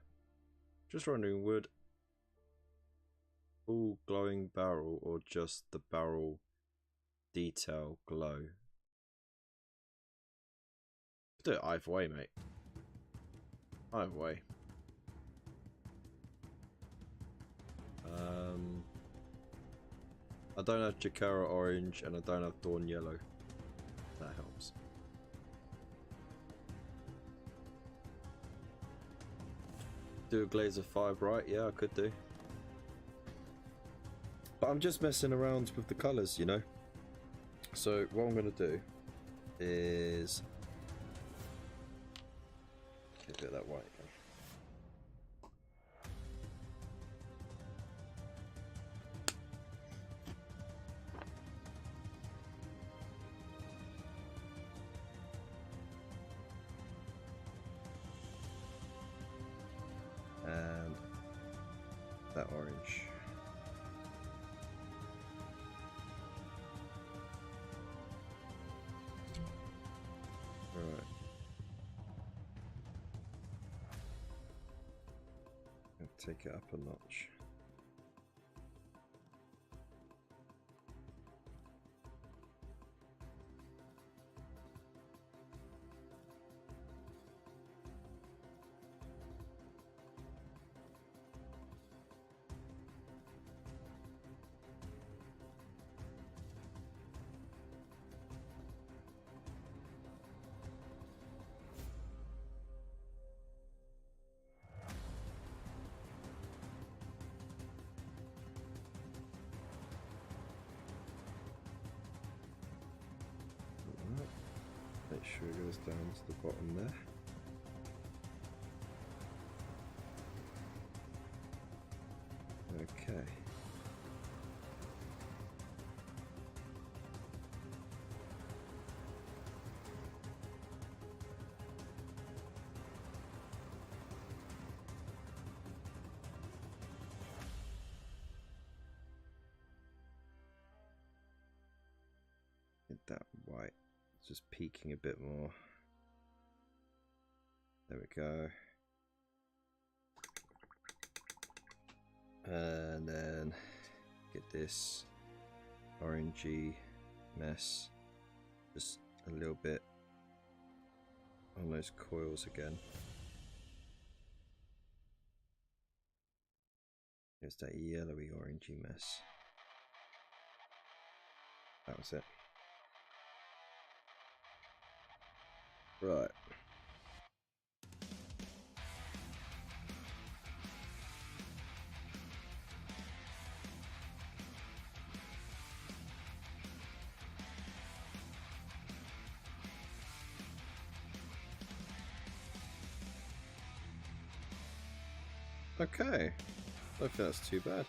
Just wondering, would full glowing barrel or just the barrel detail glow? Do it either way, mate. Either way. I don't have Jakara orange and I don't have Dawn yellow. That helps. Do a glaze of 5 right? Yeah, I could do. But I'm just messing around with the colours, you know. So what I'm going to do is get a bit of that white again. And that orange. Right. Take it up a notch. Make sure it goes down to the bottom there. Okay. Get that white. Just peaking a bit more. There we go. And then get this orangey mess just a little bit on those coils again. There's that yellowy orangey mess. That was it. Right. Okay. I don't think that's too bad.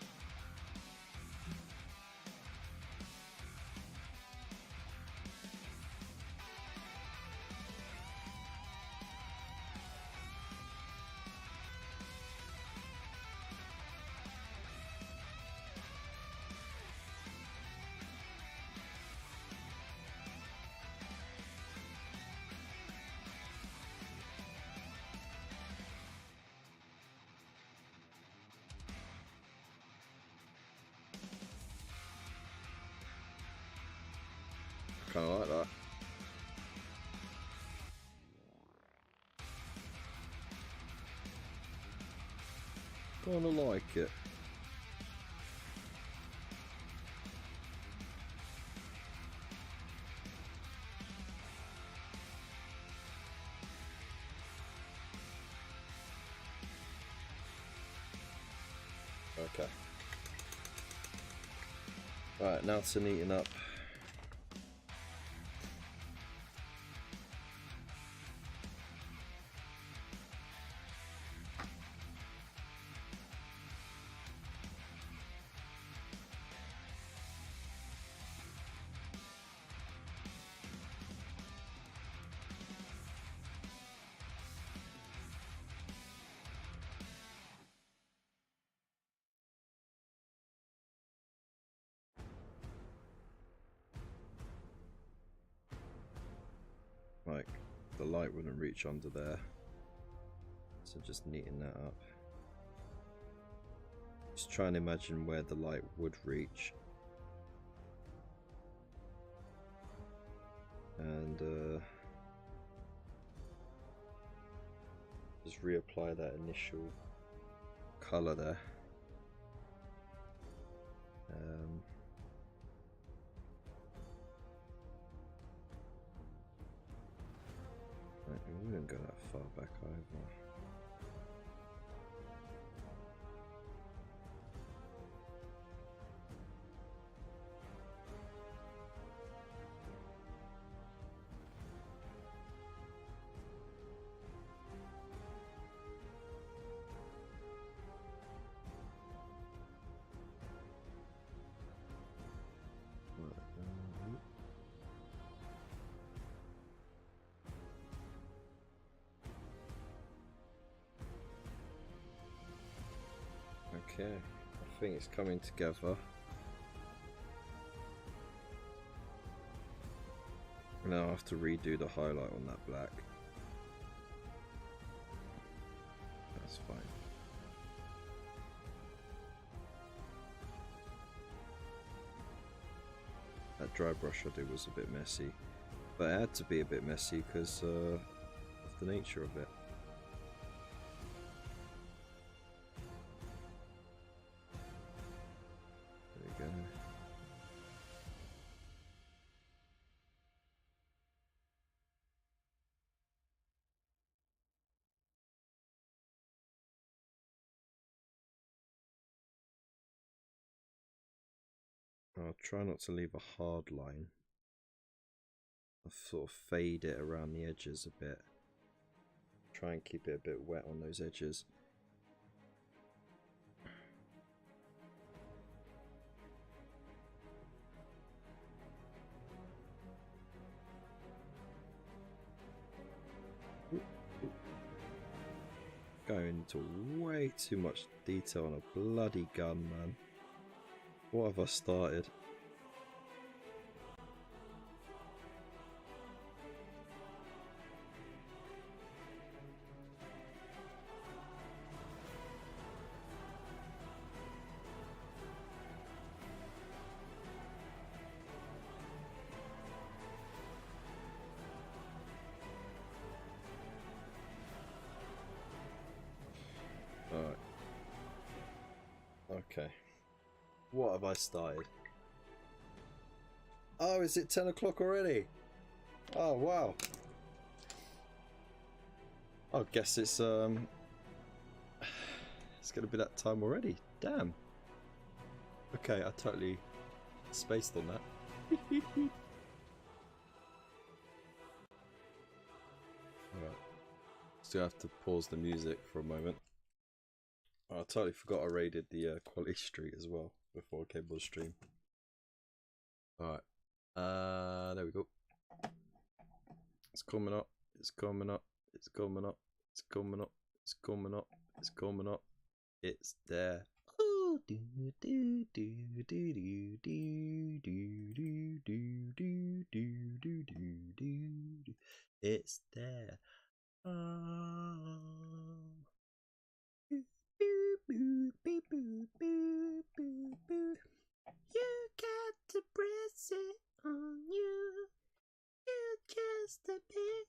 Kind of like that. Kinda like it. Okay. Right, now to neaten up. Like, the light wouldn't reach under there, so just neaten that up. Just try and imagine where the light would reach, and just reapply that initial colour there. We wouldn't go that far back either. Okay, I think it's coming together. Now I have to redo the highlight on that black. That's fine. That dry brush I did was a bit messy, but it had to be a bit messy because of the nature of it. I'll try not to leave a hard line. I'll sort of fade it around the edges a bit. Try and keep it a bit wet on those edges. Going into way too much detail on a bloody gun, man. What have I started? Alright. Okay. What have I started? Oh, is it 10 o'clock already? Oh, wow. I guess it's gonna be that time already. Damn. Okay, I totally spaced on that. Alright. Still have to pause the music for a moment. Oh, I totally forgot I raided the quality street as well before I came on stream. Alright. There we go. It's coming up. It's coming up. It's coming up. It's coming up. It's coming up. It's coming up. It's there. Oh, do do do do do do do do do do do do do. It's there. Oh. You got to press it on you. You just a bit,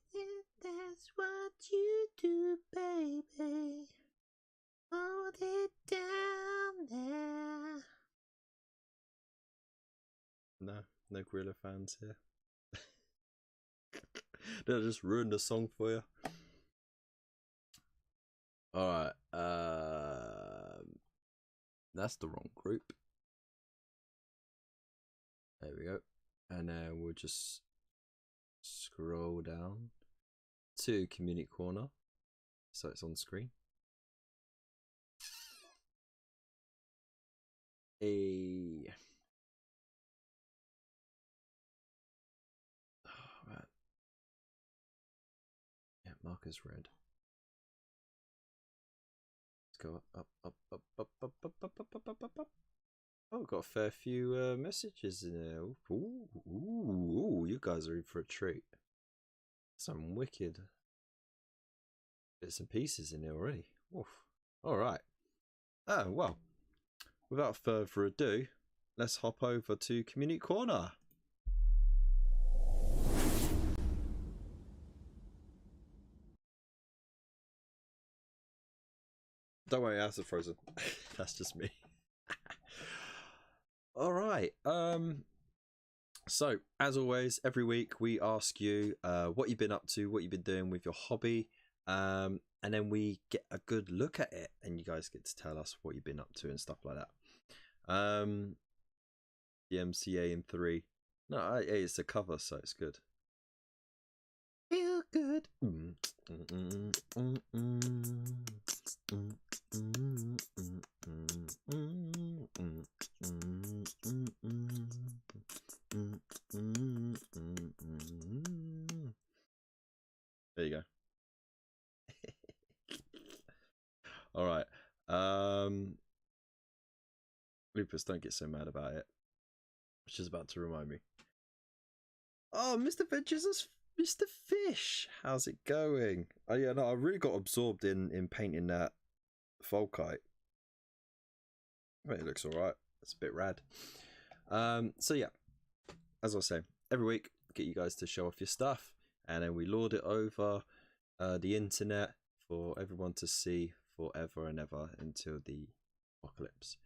that's what you do, baby. Hold it No Gorilla fans here. They'll just ruin the song for you. Alright, that's the wrong group. There we go. And then we'll just scroll down to Community Corner, so it's on screen. Oh man. Yeah, marker's red. Let's go up. Oh, got a fair few messages in there. Ooh, you guys are in for a treat. Some wicked bits and pieces in there already. Oof. All right. Oh, well, without further ado, let's hop over to Community Corner. Don't worry, ours is frozen. That's just me. All right. So as always, every week we ask you what you've been up to, what you've been doing with your hobby, and then we get a good look at it, and you guys get to tell us what you've been up to and stuff like that. The MCA in 3. No, it's a cover, so it's good. Feel good. There you go. All right. Lupus, don't get so mad about it. She's about to remind me. Oh, Mr. Ventures, Mr. Fish, how's it going? Oh yeah, no, I really got absorbed in painting that Fauxhammer. I mean, it looks alright. It's a bit rad. So yeah, as I was saying, every week get you guys to show off your stuff, and then we lord it over the internet for everyone to see forever and ever until the apocalypse.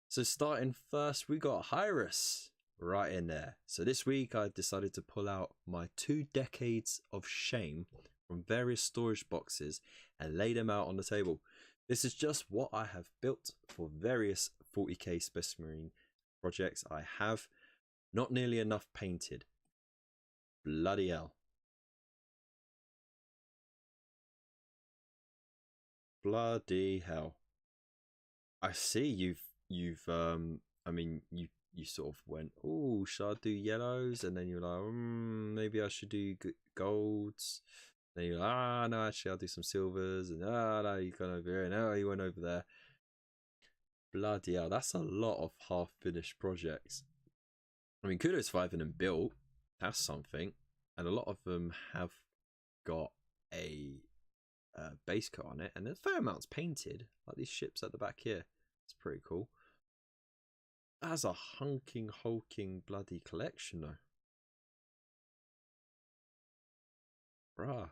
So starting first, we got Hyrus right in there. So this week I decided to pull out my 2 decades of shame from various storage boxes and lay them out on the table. This is just what I have built for various 40k Space Marine projects. I have not nearly enough painted. Bloody hell. Bloody hell. I see you've I mean you sort of went, oh, should I do yellows? And then you're like, maybe I should do golds. Then you're like, no, actually I'll do some silvers. And no, you've gone over here. No, you went over there. Bloody hell, that's a lot of half-finished projects. I mean, kudos for having them built. That's something. And a lot of them have got a base coat on it. And a fair amount's painted. Like these ships at the back here. It's pretty cool. That's a hulking bloody collection though. Bruh.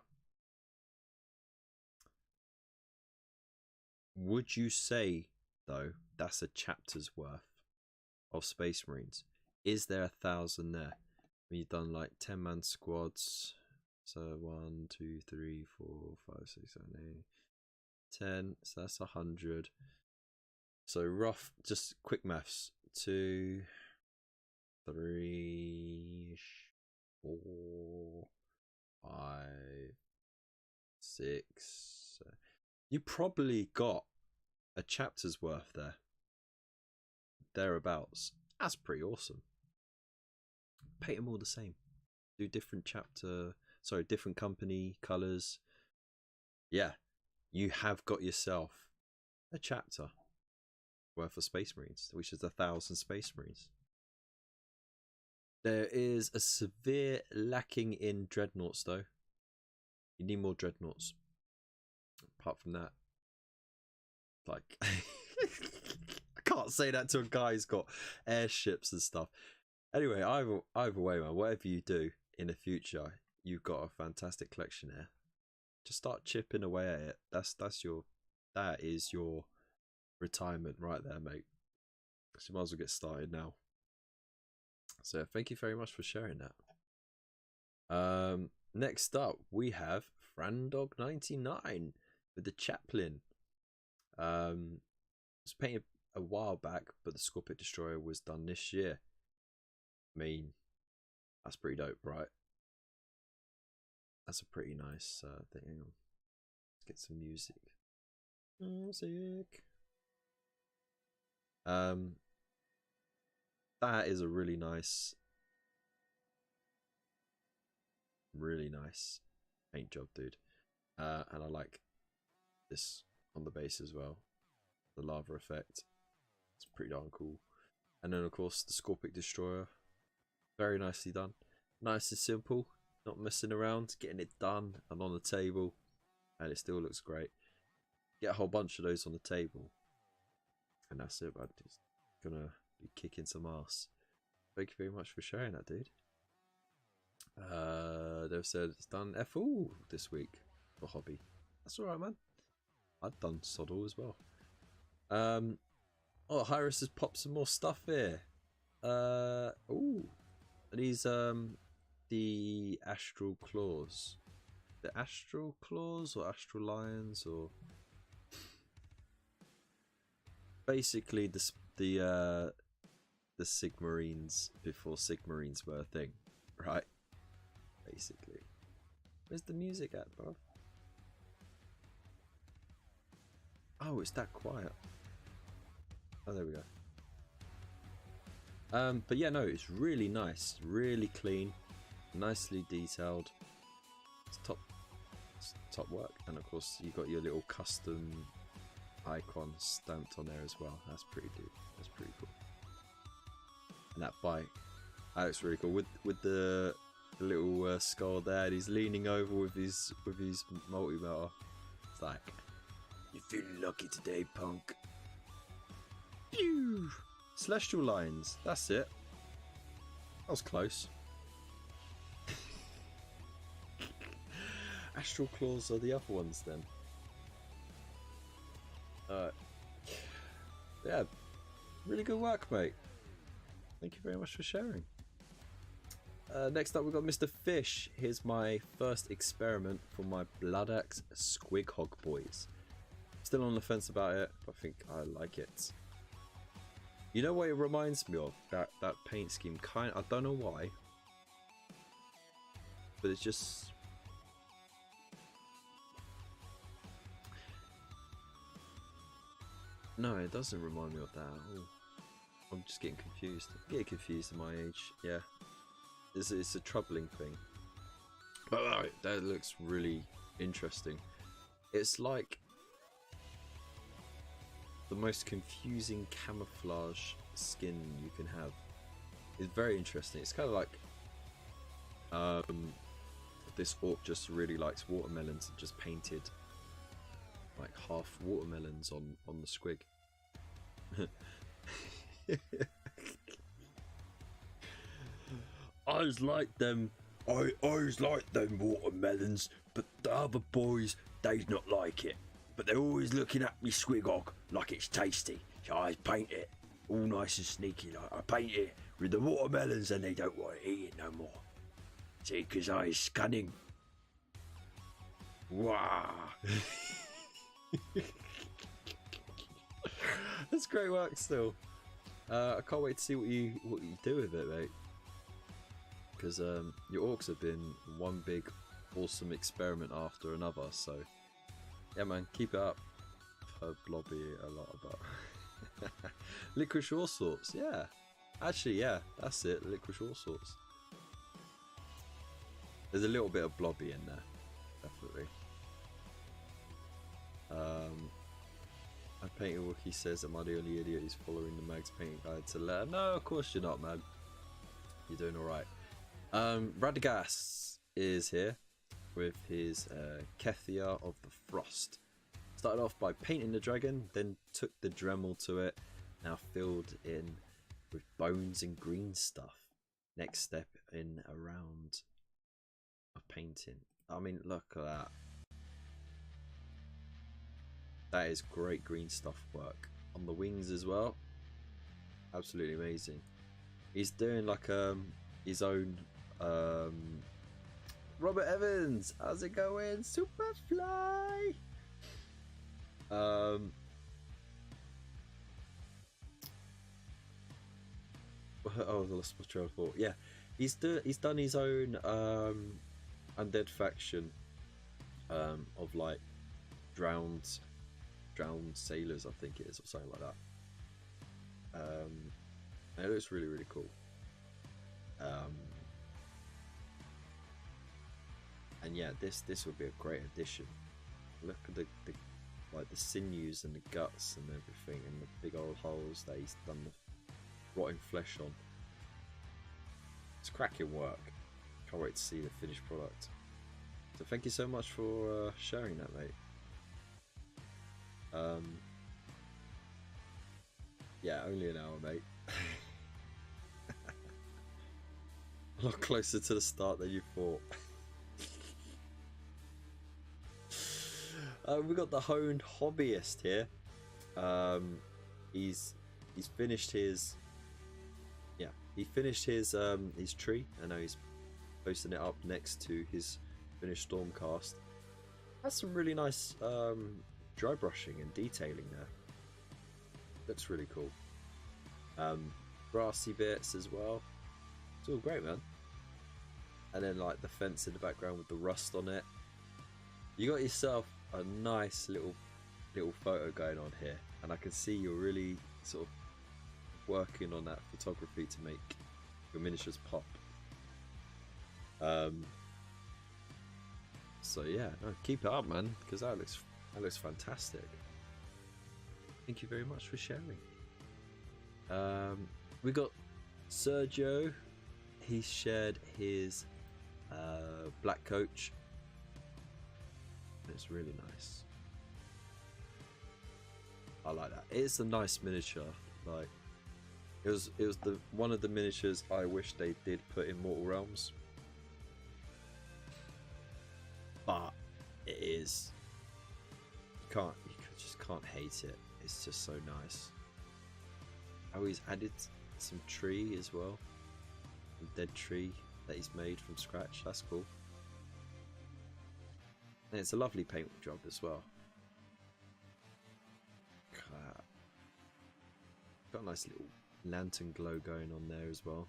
Would you say though that's a chapter's worth of Space Marines? Is there 1,000 there? When you've done like 10-man squads. So 1, 2, 3, 4, 5, 6, 7, 8, 10. So that's 100. So rough, just quick maths. 2, 3, 4, 5, 6. You probably got a chapter's worth there. Thereabouts. That's pretty awesome. Paint them all the same. Do different different company colours. Yeah, you have got yourself a chapter worth of Space Marines, which is 1,000 Space Marines. There is a severe lacking in dreadnoughts though. You need more dreadnoughts. Apart from that, like I can't say that to a guy who's got airships and stuff. Anyway, either way, man, whatever you do in the future, you've got a fantastic collection here. Just start chipping away at it. That is your retirement right there, mate. So you might as well get started now. So thank you very much for sharing that. Next up we have Frandog99 with the Chaplain. It was painted a while back, but the Scorpion Destroyer was done this year. I mean, that's pretty dope, right? That's a pretty nice thing. Hang on. Let's get some music. Music. That is a really nice paint job, dude. And I like this on the base as well. The lava effect. It's pretty darn cool. And then of course the Scorpion Destroyer. Very nicely done. Nice and simple. Not messing around. Getting it done and on the table. And it still looks great. Get a whole bunch of those on the table. And that's it, man. Just gonna be kicking some ass. Thank you very much for sharing that, dude. They've said it's done FO this week for hobby. That's alright, man. I've done Soddle as well. Oh, Hyris has popped some more stuff here. Ooh. These the Astral Claws. The Astral Claws or Astral Lions, or basically the Sigmarines before Sigmarines were a thing, right? Basically. Where's the music at, bro? Oh, it's that quiet. Oh, there we go. But yeah, no, it's really nice, really clean, nicely detailed. It's top work, and of course you got your little custom icon stamped on there as well. That's pretty dope. That's pretty cool. And that bike, that looks really cool with the little skull there. And he's leaning over with his multi-melter. It's like, you feeling lucky today, punk? Pew! Celestial Lines, that's it. That was close. Astral Claws are the other ones then. Yeah, really good work, mate. Thank you very much for sharing. Next up, we've got Mr. Fish. Here's my first experiment for my Blood Axe Squig Hog boys. Still on the fence about it, but I think I like it. You know what it reminds me of? That paint scheme. I don't know why, but it's just. No, it doesn't remind me of that. Oh, I'm just getting confused. I'm getting confused at my age. Yeah, it's a troubling thing. But that looks really interesting. It's like the most confusing camouflage skin you can have. It's very interesting. It's kind of like this orc just really likes watermelons and just painted like half watermelons on the squig. I always like them watermelons, but the other boys, they not like it. But they're always looking at me squig hog like it's tasty. So I paint it all nice and sneaky. Like I paint it with the watermelons and they don't want to eat it no more. See, because I is cunning. Wow. That's great work still. I can't wait to see what you do with it, mate. Because your orcs have been one big awesome experiment after another, so yeah, man, keep it up. I've heard Blobby a lot about Licorice All Sorts. Yeah, actually, yeah, that's it. Licorice All Sorts. There's a little bit of Blobby in there, definitely. I painted Wookie says, am I the only idiot who's following the Mag's painting guide to letter? No, of course you're not, man. You're doing alright. Radagast is here with his Kethia of the Frost. Started off by painting the dragon, then took the Dremel to it, now filled in with bones and green stuff. Next step in a round of painting. I mean, look at that. That is great green stuff work. On the wings as well. Absolutely amazing. He's doing like his own Robert Evans, how's it going? Superfly. Oh, I lost my train of thought. Yeah, he's done his own undead faction of like drowned sailors, I think it is, or something like that. And it looks really, really cool. And yeah, this would be a great addition. Look at the like the sinews and the guts and everything, and the big old holes that he's done the rotting flesh on. It's cracking work. Can't wait to see the finished product. So thank you so much for sharing that, mate. Yeah, only an hour, mate. A lot closer to the start than you thought. We got the honed hobbyist here. He's finished his his tree, and now he's posting it up next to his finished Stormcast. That's some really nice dry brushing and detailing there. Looks really cool. Brassy bits as well. It's all great, man. And then like the fence in the background with the rust on it. You got yourself a nice little photo going on here, and I can see you're really sort of working on that photography to make your miniatures pop. So yeah, no, keep it up, man, because that looks fantastic. Thank you very much for sharing. We got Sergio. He shared his black coach. It's really nice. I like that. It's a nice miniature. Like it was the one of the miniatures I wish they did put in Mortal Realms. But it is, you just can't hate it. It's just so nice. Oh, he's added some tree as well, a dead tree that he's made from scratch. That's cool. And it's a lovely paint job as well. Got a nice little lantern glow going on there as well.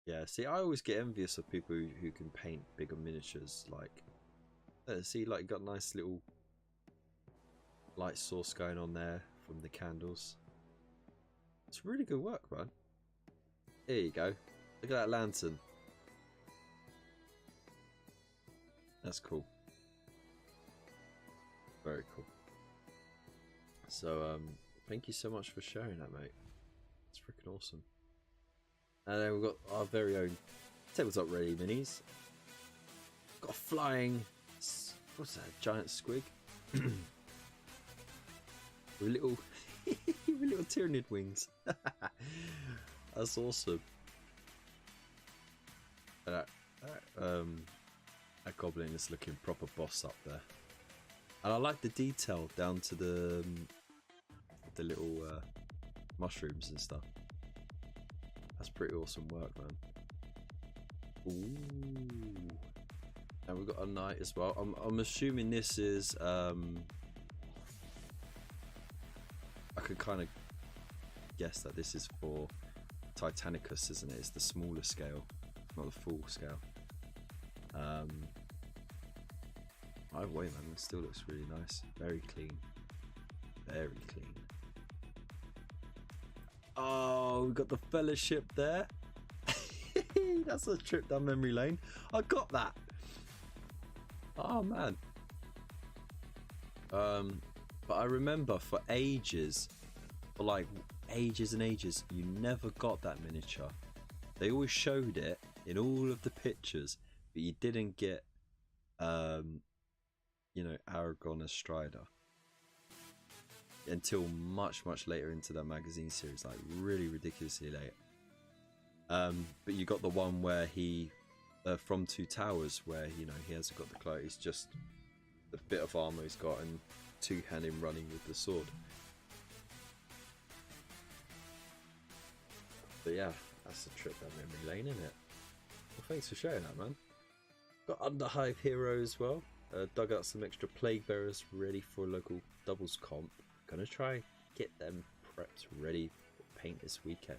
Yeah, see, I always get envious of people who can paint bigger miniatures. Like, see, like, got a nice little light source going on there from the candles. It's really good work, man. There you go. Look at that lantern. That's cool. Very cool. So, thank you so much for sharing that, mate. It's freaking awesome. And then we've got our very own Tabletop Ready minis. Got a flying, what's that, giant squig? With little, with little Tyranid wings. That's awesome. That goblin is looking proper boss up there. And I like the detail down to the little mushrooms and stuff. That's pretty awesome work, man. Ooh. And we've got a knight as well. I'm assuming this is I could kind of guess that this is for Titanicus, isn't it? It's the smaller scale, not the full scale. Either way, man, it still looks really nice. Very clean. Very clean. Oh, we got the Fellowship there. That's a trip down memory lane. I got that. Oh, man. But I remember for ages, for like ages and ages, you never got that miniature. They always showed it in all of the pictures, but you didn't get, you know, Aragon as Strider until much later into that magazine series, like really ridiculously late. But you got the one where he from Two Towers, where, you know, he hasn't got the cloak, it's just the bit of armor he's got and two-hand him running with the sword. But yeah, that's the trip down memory lane, isn't it? Well, thanks for sharing that, man. Got Underhive Hero as well. Dug out some extra Plague Bearers ready for a local doubles comp. Gonna try get them prepped ready for paint this weekend.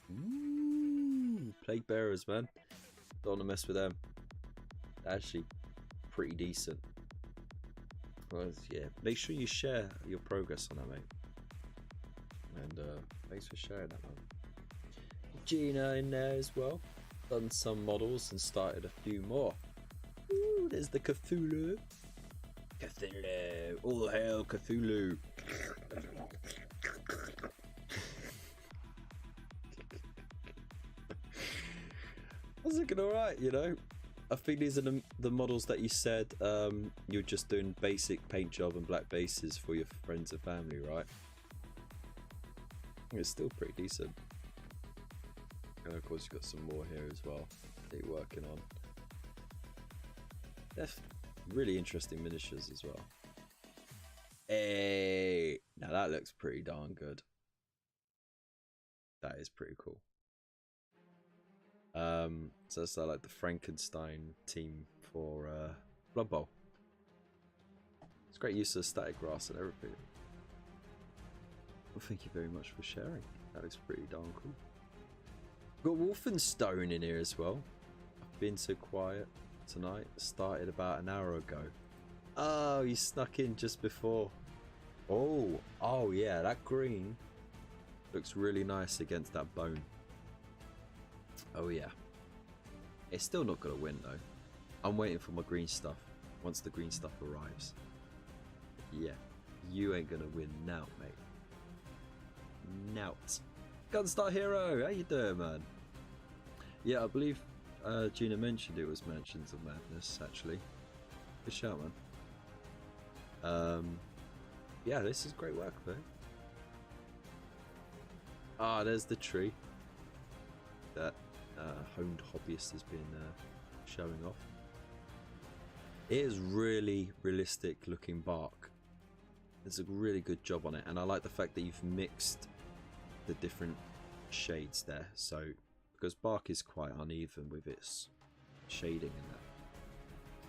Ooh, Plague Bearers, man. Don't want to mess with them. They're actually pretty decent. Well, yeah, make sure you share your progress on that, mate. And thanks for sharing that, man. Gina in there as well. Done some models and started a few more. Ooh, there's the Cthulhu. Cthulhu. All hail Cthulhu. I was looking alright, you know. I think these are the models that you said you're just doing basic paint job and black bases for your friends and family, right? It's still pretty decent. And of course you've got some more here as well that you're working on. They're really interesting miniatures as well. Hey, now that looks pretty darn good. That is pretty cool. So that's like the Frankenstein team for Blood Bowl. It's great use of static grass and everything. Well, thank you very much for sharing. That looks pretty darn cool. Got Wolfenstone in here as well. I've been so quiet tonight. Started about an hour ago. Oh, you snuck in just before. Oh yeah, that green looks really nice against that bone. Oh yeah. It's still not gonna win though. I'm waiting for my green stuff. Once the green stuff arrives. Yeah, you ain't gonna win now, mate. Nout. Gunstar Hero, how you doing, man? Yeah, I believe Gina mentioned it was Mansions of Madness, actually. Good shout, man. Yeah, this is great work, man. Ah, there's the tree that Honed Hobbyist has been showing off. It is really realistic looking bark. There's a really good job on it, and I like the fact that you've mixed the different shades there. So, because bark is quite uneven with its shading and that,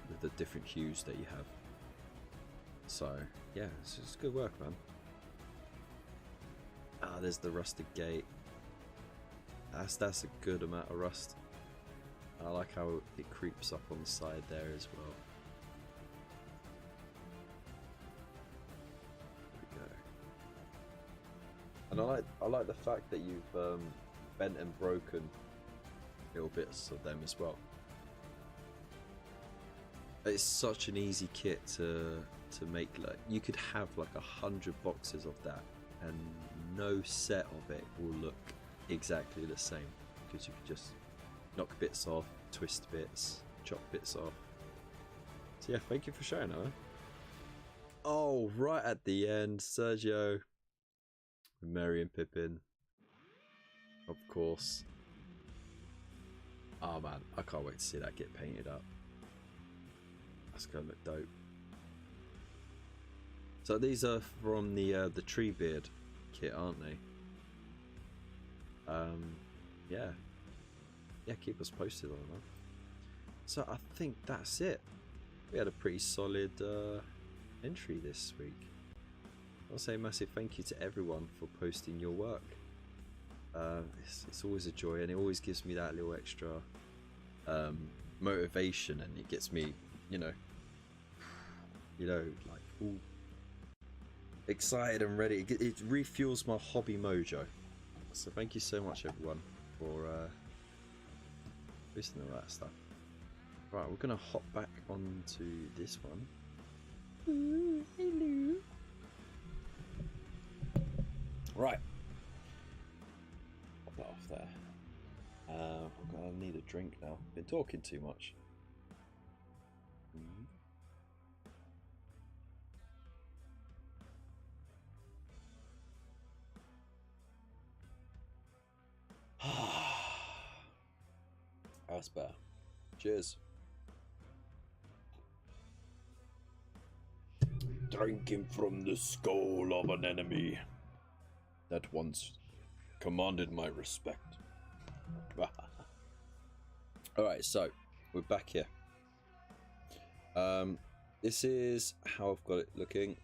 with the different hues that you have. So, yeah, it's good work, man. Ah, there's the rusted gate. That's a good amount of rust. I like how it creeps up on the side there as well. There we go. And I like the fact that you've bent and broken little bits of them as well. It's such an easy kit to make. Like, you could have like 100 boxes of that, and no set of it will look exactly the same, because you could just knock bits off, twist bits, chop bits off. So yeah, thank you for sharing that, man. Oh, right at the end, Sergio, Merry and Pippin, of course. Oh man, I can't wait to see that get painted up. That's gonna look dope. So these are from the Treebeard kit, aren't they? Yeah, keep us posted on that. So I think that's it. We had a pretty solid entry this week. I'll say a massive thank you to everyone for posting your work. It's always a joy, and it always gives me that little extra motivation, and it gets me, you know, like all excited and ready. It refuels my hobby mojo. So thank you so much, everyone, for listening to that stuff. Right, we're gonna hop back onto this one. Ooh, hello. Right. Pop that off there. I'm gonna need a drink now. Been talking too much. That's better. Cheers. Drinking from the skull of an enemy that once commanded my respect. Alright, so we're back here. This is how I've got it looking.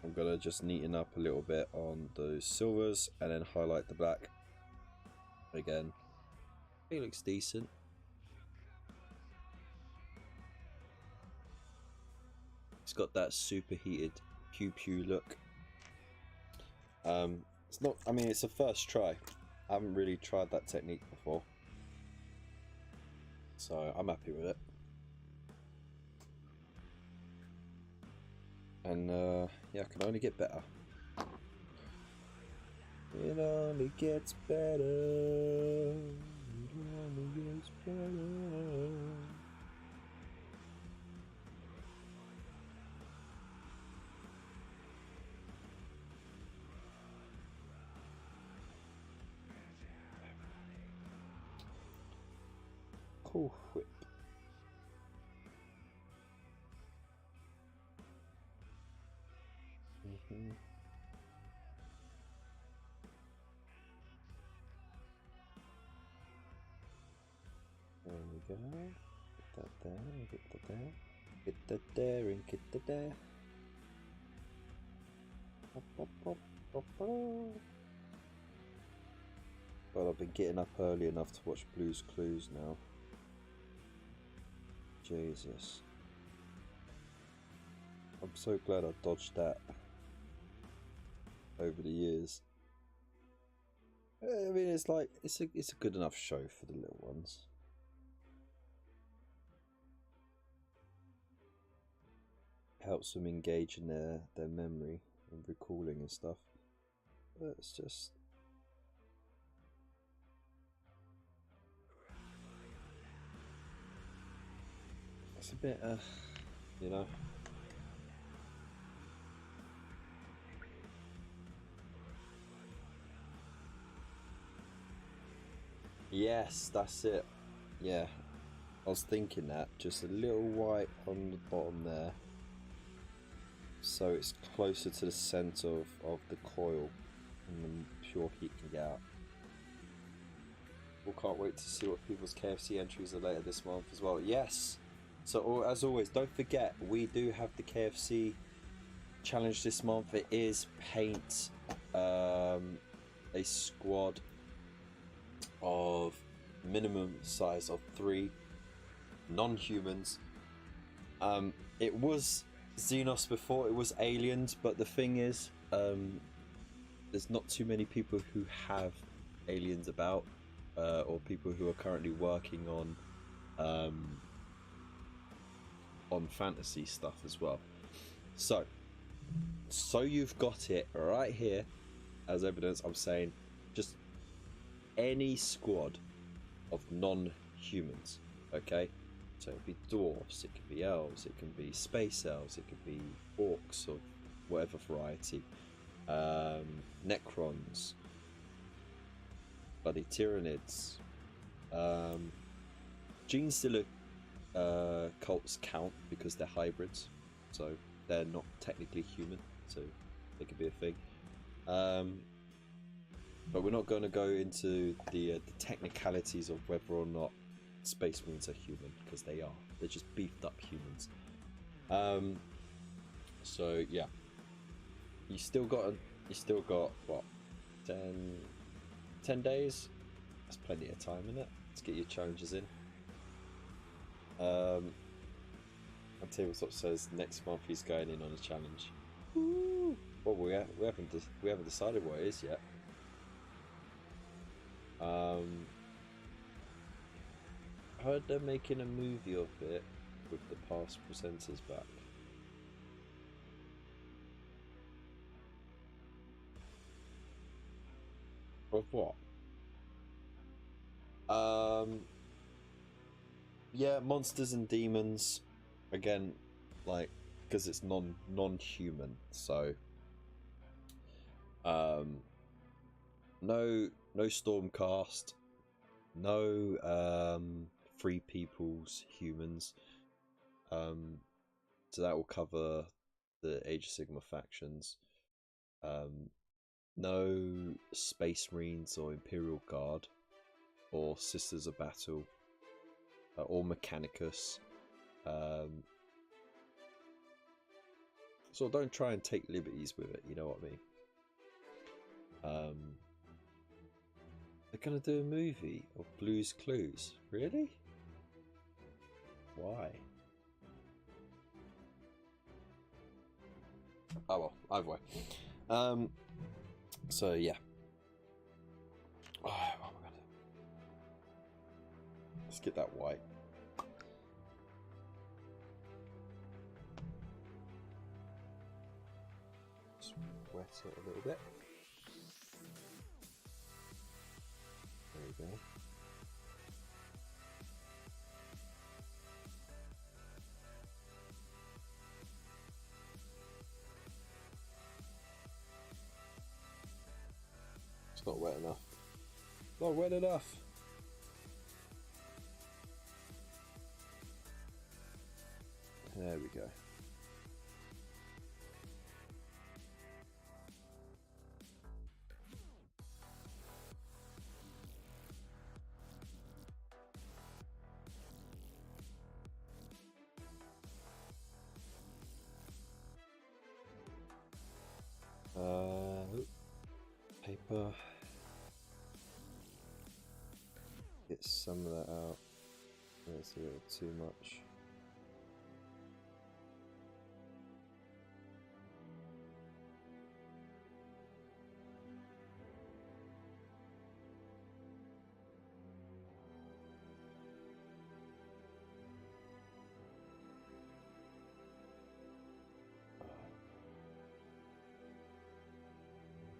I'm gonna just neaten up a little bit on those silvers and then highlight the black. Again, it looks decent. It's got that superheated pew look. It's not, I mean, it's a first try. I haven't really tried that technique before, so I'm happy with it. And yeah, I can only get better. It only gets better. It only gets better. Cool whip. There we go. Get that there, get that there. Get that there and get that there. But I've been getting up early enough to watch Blue's Clues now. Jesus. I'm so glad I dodged that over the years. I mean, it's like, it's a good enough show for the little ones. Helps them engage in their memory and recalling and stuff. But it's just... it's a bit, you know... Yes, that's it. Yeah, I was thinking that. Just a little white on the bottom there, so it's closer to the centre of the coil and the pure heat can get out. We can't wait to see what people's KFC entries are later this month as well. Yes! So as always, don't forget, we do have the KFC challenge this month. It is paint a squad of minimum size of 3 non-humans. It was Xenos before, it was aliens, but the thing is, there's not too many people who have aliens about, or people who are currently working on fantasy stuff as well. So you've got it right here as evidence. I'm saying just any squad of non-humans, okay? So it could be dwarfs, it could be elves, it can be space elves, it could be orcs of whatever variety, necrons, bloody tyrannids, gene stealer cults count because they're hybrids, so they're not technically human, so they could be a thing. But we're not going to go into the technicalities of whether or not Space Marines are human, because they are. They're just beefed up humans. So yeah, you still got what, 10 days? That's plenty of time, isn't it, to get your challenges in. And Tabletop says next month he's going in on a challenge. Woo! Well, we haven't decided what it is yet. Heard they're making a movie of it with the past presenters back. Of what? Yeah, monsters and demons. Again, like, because it's non-human, so no Stormcast, no Free People's humans. So that will cover the Age of Sigmar factions. no Space Marines or Imperial Guard or Sisters of Battle or Mechanicus. So don't try and take liberties with it, you know what I mean? They're gonna do a movie of Blue's Clues. Really? Why? Oh well, either way. So yeah. Oh, what am I gonna do? Let's get that white. Just wet it a little bit. There we go. It's not wet enough. Not wet enough. There we go. Paper. Get some of that out. That's a little too much.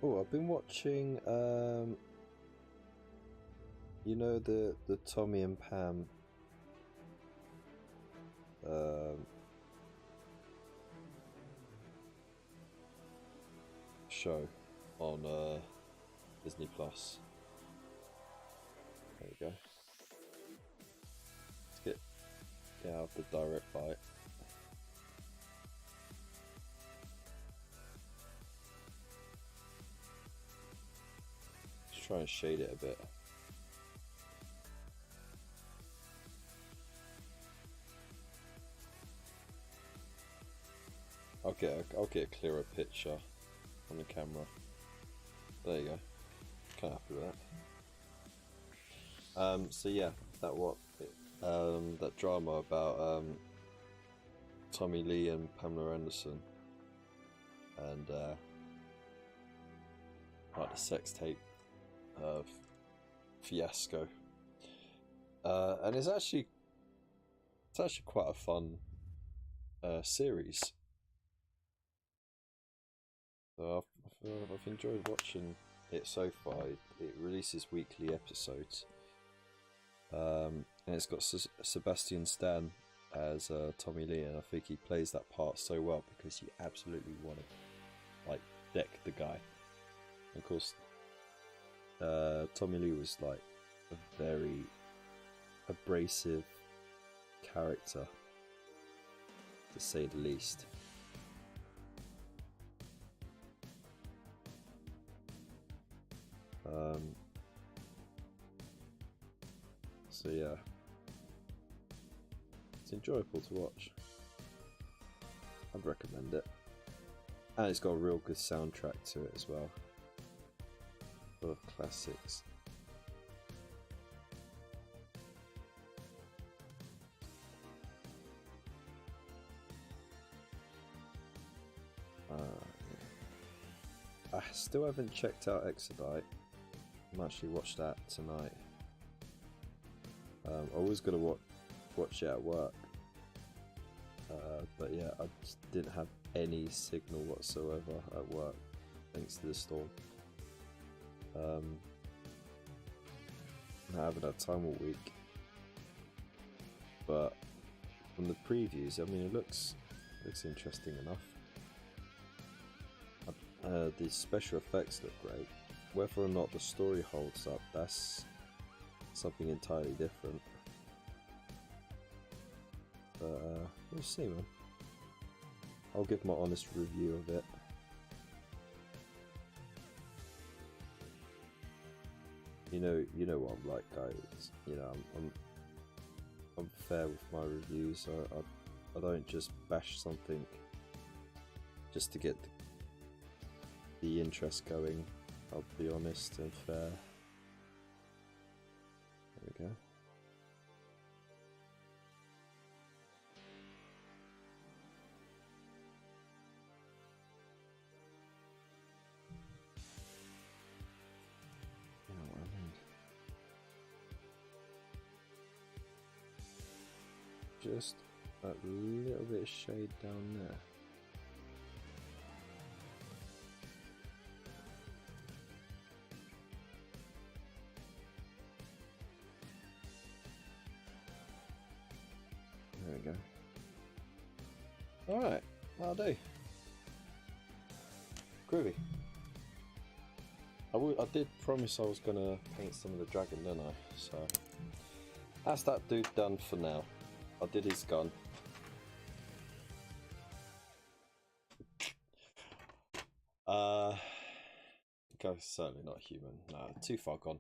Oh, I've been watching, you know, the Tommy and Pam show on Disney Plus. There we go. Let's get out of the direct bite. Try and shade it a bit. I'll get a clearer picture on the camera. There you go. Kind of happy with that. So yeah, that drama about Tommy Lee and Pamela Anderson, and like the sex tape fiasco, and it's actually quite a fun series. So I've enjoyed watching it so far. It releases weekly episodes, and it's got Sebastian Stan as Tommy Lee, and I think he plays that part so well because you absolutely want to like deck the guy. Of course, Tommy Lee was like a very abrasive character, to say the least. So yeah, it's enjoyable to watch. I'd recommend it, and it's got a real good soundtrack to it as well. Full of classics. I still haven't checked out Exodite. I'm actually watch that tonight. I was gonna watch it at work, but yeah, I just didn't have any signal whatsoever at work thanks to the storm. I haven't had time all week, but from the previews, I mean, it looks interesting enough. The special effects look great. Whether or not the story holds up, that's something entirely different. But we'll see, man. I'll give my honest review of it. You know what I'm like, guys. You know, I'm fair with my reviews. I don't just bash something just to get the interest going. I'll be honest and fair. There we go. You know what I mean? Just a little bit of shade down there. There we go. Alright, that'll do. Groovy. I did promise I was going to paint some of the dragon, didn't I? So, that's that dude done for now. I did his gun. Guy's certainly not human. Nah, too far gone.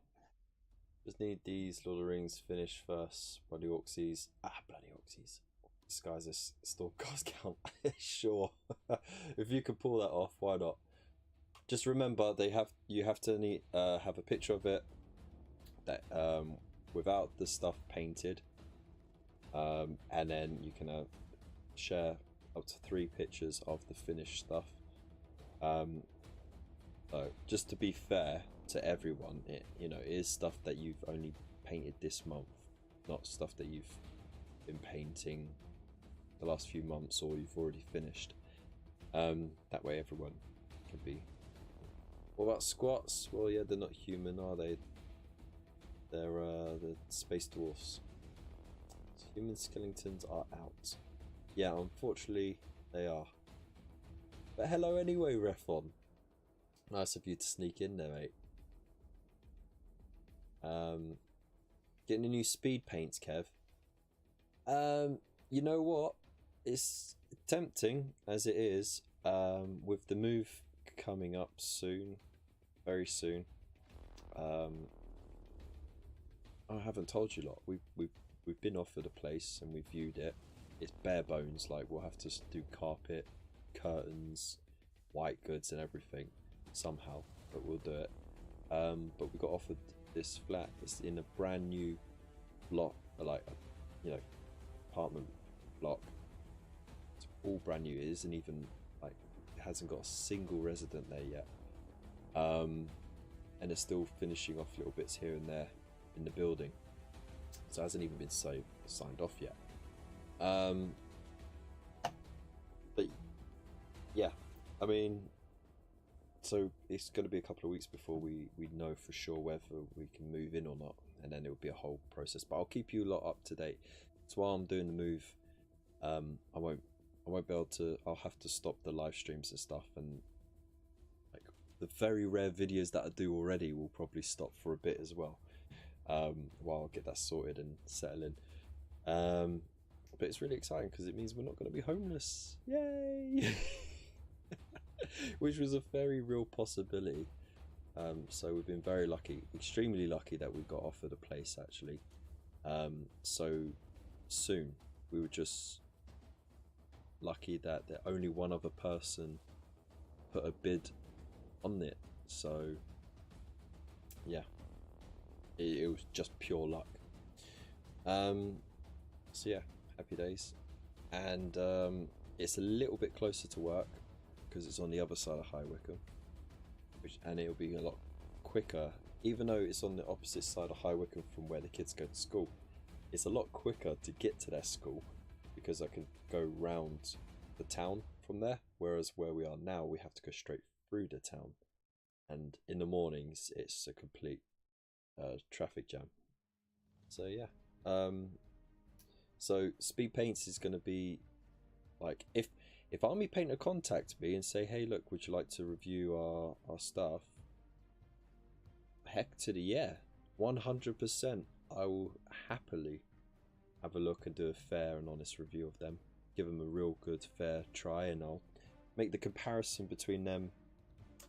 Just need these Lord of the Rings finished first. Bloody Orcsies. Bloody Orcsies. Disguise as Stormcast count. Sure. If you could pull that off, why not? Just remember, you have to have a picture of it that without the stuff painted, and then you can share up to 3 pictures of the finished stuff. So just to be fair to everyone, it is stuff that you've only painted this month, not stuff that you've been painting the last few months or you've already finished. That way everyone can be. What about squats? Well, yeah, they're not human, are they? They're the space dwarfs. So human skeletons are out. Yeah, unfortunately they are. But hello anyway, Refon. Nice of you to sneak in there, mate. Getting a new speed paints, Kev. You know what? It's tempting as it is. With the move coming up soon, very soon. I haven't told you lot. We've been offered a place and we've viewed it. It's bare bones. Like, we'll have to do carpet, curtains, white goods, and everything somehow. But we'll do it. But we got offered this flat. It's in a brand new block, like apartment block. It's all brand new. It isn't even like, it hasn't got a single resident there yet. And they're still finishing off little bits here and there in the building, so it hasn't even been signed off yet. But yeah, I mean, so it's going to be a couple of weeks before we know for sure whether we can move in or not, and then it will be a whole process. But I'll keep you a lot up to date. So while I'm doing the move, I won't be able to. I'll have to stop the live streams and stuff, and like the very rare videos that I do already will probably stop for a bit as well, while I get that sorted and settle in. But it's really exciting because it means we're not going to be homeless. Yay! Which was a very real possibility. So we've been very lucky, extremely lucky that we got offered a place actually. So soon. We were just lucky that only one other person put a bid on it. So yeah, it was just pure luck. So yeah, happy days. And it's a little bit closer to work because it's on the other side of High Wycombe, and it'll be a lot quicker, even though it's on the opposite side of High Wycombe from where the kids go to school. It's a lot quicker to get to their school because I can go round the town from there, whereas where we are now we have to go straight through the town, and in the mornings it's a complete traffic jam. So yeah, so speed paints is going to be like, if Army Painter contact me and say, hey look, would you like to review our stuff, heck to the yeah, 100%. I will happily have a look and do a fair and honest review of them, give them a real good fair try, and I'll make the comparison between them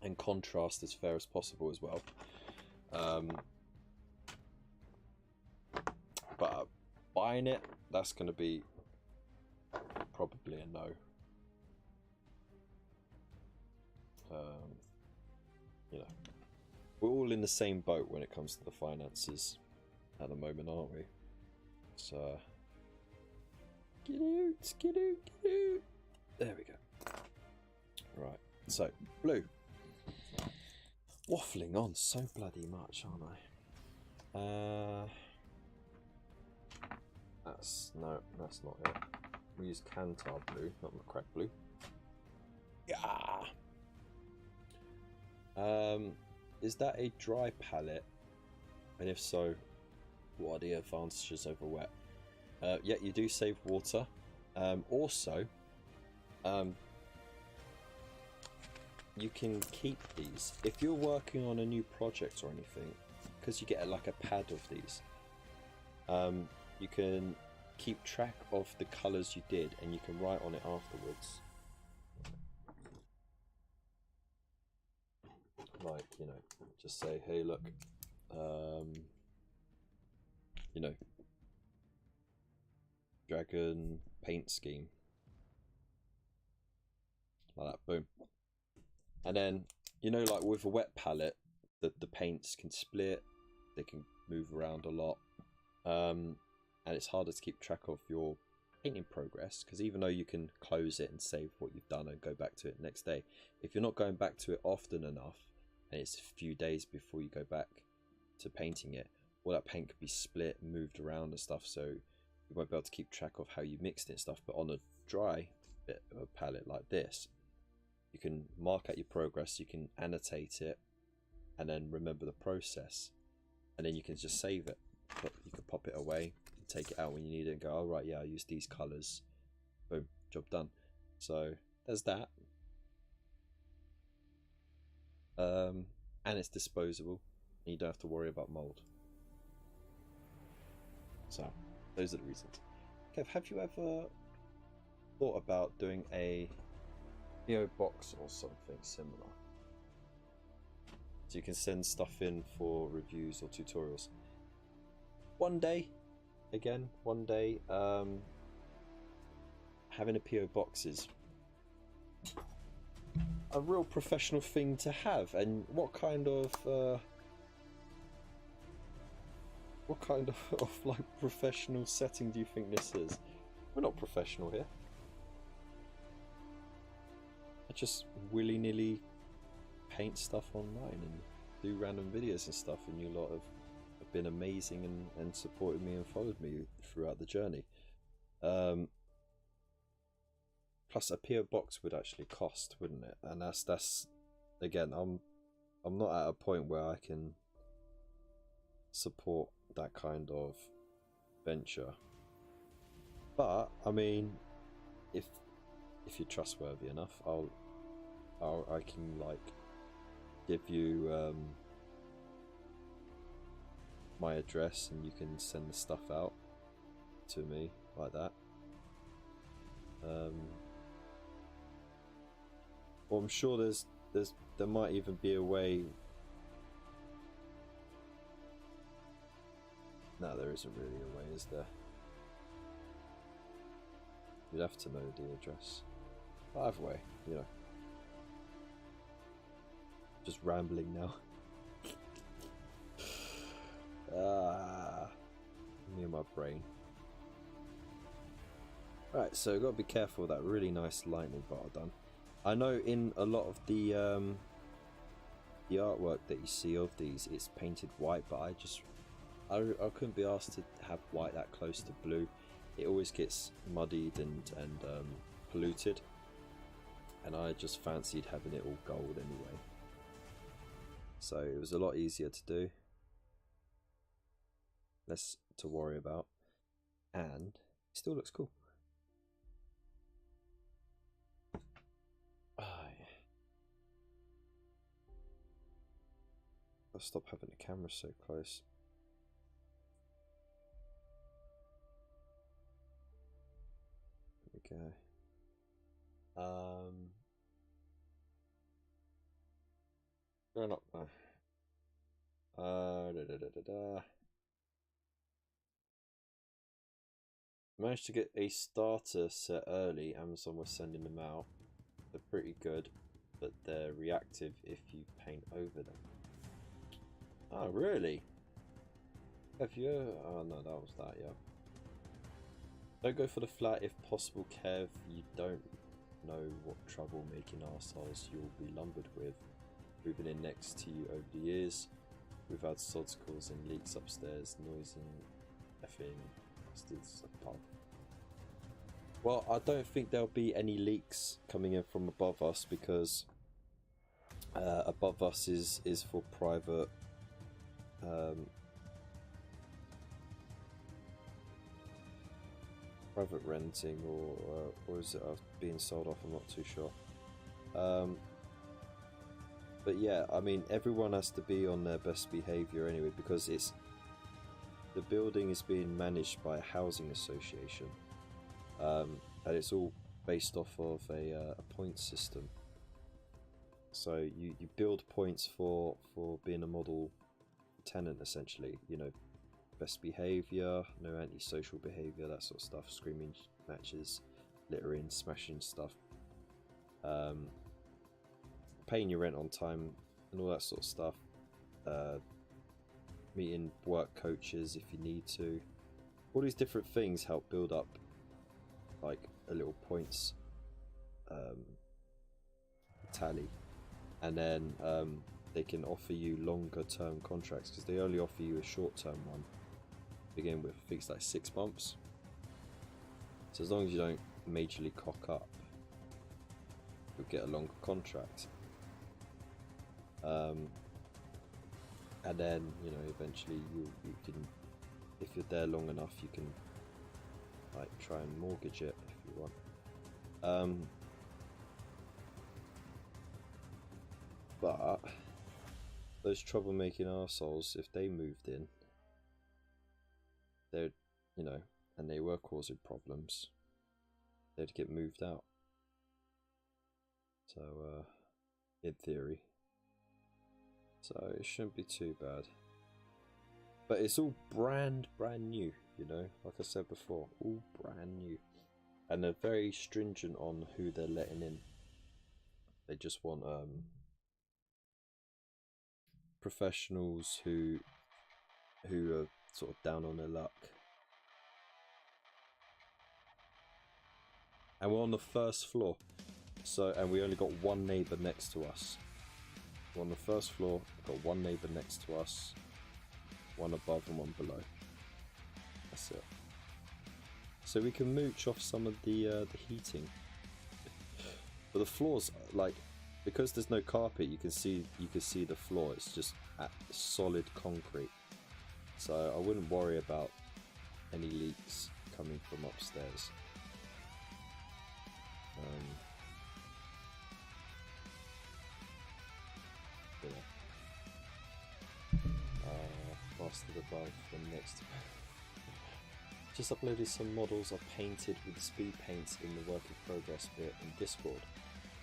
and contrast as fair as possible as well. But buying it, that's going to be probably a no. You know, we're all in the same boat when it comes to the finances at the moment, aren't we? So, get out. There we go. Right, so blue. Waffling on so bloody much, aren't I? That's not it. We use Kantar blue, not McCrack blue. Yeah. Is that a dry palette? And if so, what are the advantages over wet? Yeah, you do save water. Also, you can keep these if you're working on a new project or anything, because you get like a pad of these. You can keep track of the colours you did, and you can write on it afterwards. Like, you know, just say, hey, look, you know, dragon paint scheme, like that, boom. And then, you know, like with a wet palette, the paints can split, they can move around a lot, and it's harder to keep track of your painting progress, because even though you can close it and save what you've done and go back to it next day, if you're not going back to it often enough, and it's a few days before you go back to painting it, all that paint could be split and moved around and stuff, so you won't be able to keep track of how you mixed it and stuff. But on a dry bit of a palette like this, you can mark out your progress, you can annotate it, and then remember the process, and then you can just save it. But you can pop it away and take it out when you need it and go, oh right, yeah, I use these colours, boom, job done. So there's that. And it's disposable, and you don't have to worry about mold. So those are the reasons. Kev, have you ever thought about doing a PO box or something similar, so you can send stuff in for reviews or tutorials? One day, having a PO box is a real professional thing to have. And what kind of like professional setting do you think this is? We're not professional here. I just willy-nilly paint stuff online and do random videos and stuff, and you lot have been amazing and supported me and followed me throughout the journey. Plus a PO box would actually cost, wouldn't it? And that's again, I'm not at a point where I can support that kind of venture. But I mean, if you're trustworthy enough, I can like give you my address, and you can send the stuff out to me like that. Well, I'm sure there might even be a way. No, there isn't really a way, is there? You'd have to know the address. But either way, you know. Just rambling now. Me and my brain. Right, so gotta be careful with that really nice lightning bolt I've done. I know in a lot of the artwork that you see of these, it's painted white, but I couldn't be asked to have white that close to blue. It always gets muddied and polluted, and I just fancied having it all gold anyway. So it was a lot easier to do, less to worry about, and it still looks cool. I'll stop having the camera so close. There we go. Going up there. Managed to get a starter set early. Amazon was sending them out. They're pretty good, but they're reactive if you paint over them. Oh, really? Have you? Oh no, that was that, yeah. Don't go for the flat if possible, Kev. You don't know what trouble-making arseholes you'll be lumbered with. Moving in next to you over the years. We've had sods causing leaks upstairs, noise and effing bastards above. Well, I don't think there'll be any leaks coming in from above us because above us is for private private renting or is it being sold off? I'm not too sure. But yeah, I mean, everyone has to be on their best behaviour anyway because the building is being managed by a housing association, and it's all based off of a point system. So you build points for being a model tenant essentially. You know, best behaviour, no antisocial behaviour, that sort of stuff, screaming matches, littering, smashing stuff. Paying your rent on time and all that sort of stuff, meeting work coaches if you need to. All these different things help build up like a little points tally, and then they can offer you longer term contracts because they only offer you a short term one to begin with. I think it's like 6 months, so as long as you don't majorly cock up, you'll get a longer contract. And then, you know, eventually you can, if you're there long enough, you can like try and mortgage it if you want. But those troublemaking arseholes, if they moved in, they'd, you know, and they were causing problems, they'd get moved out. So, in theory. So it shouldn't be too bad. But it's all brand new, you know, like I said before, all brand new. And they're very stringent on who they're letting in. They just want professionals who are sort of down on their luck. And we're on the first floor. So, and we only got one neighbour next to us. We're on the first floor, we've got one neighbour next to us, one above and one below. That's it. So we can mooch off some of the heating. But the floors, like, because there's no carpet, you can see the floor. It's just at solid concrete. So I wouldn't worry about any leaks coming from upstairs. Bastard above the next. Just uploaded some models I painted with speed paints in the work in progress bit in Discord.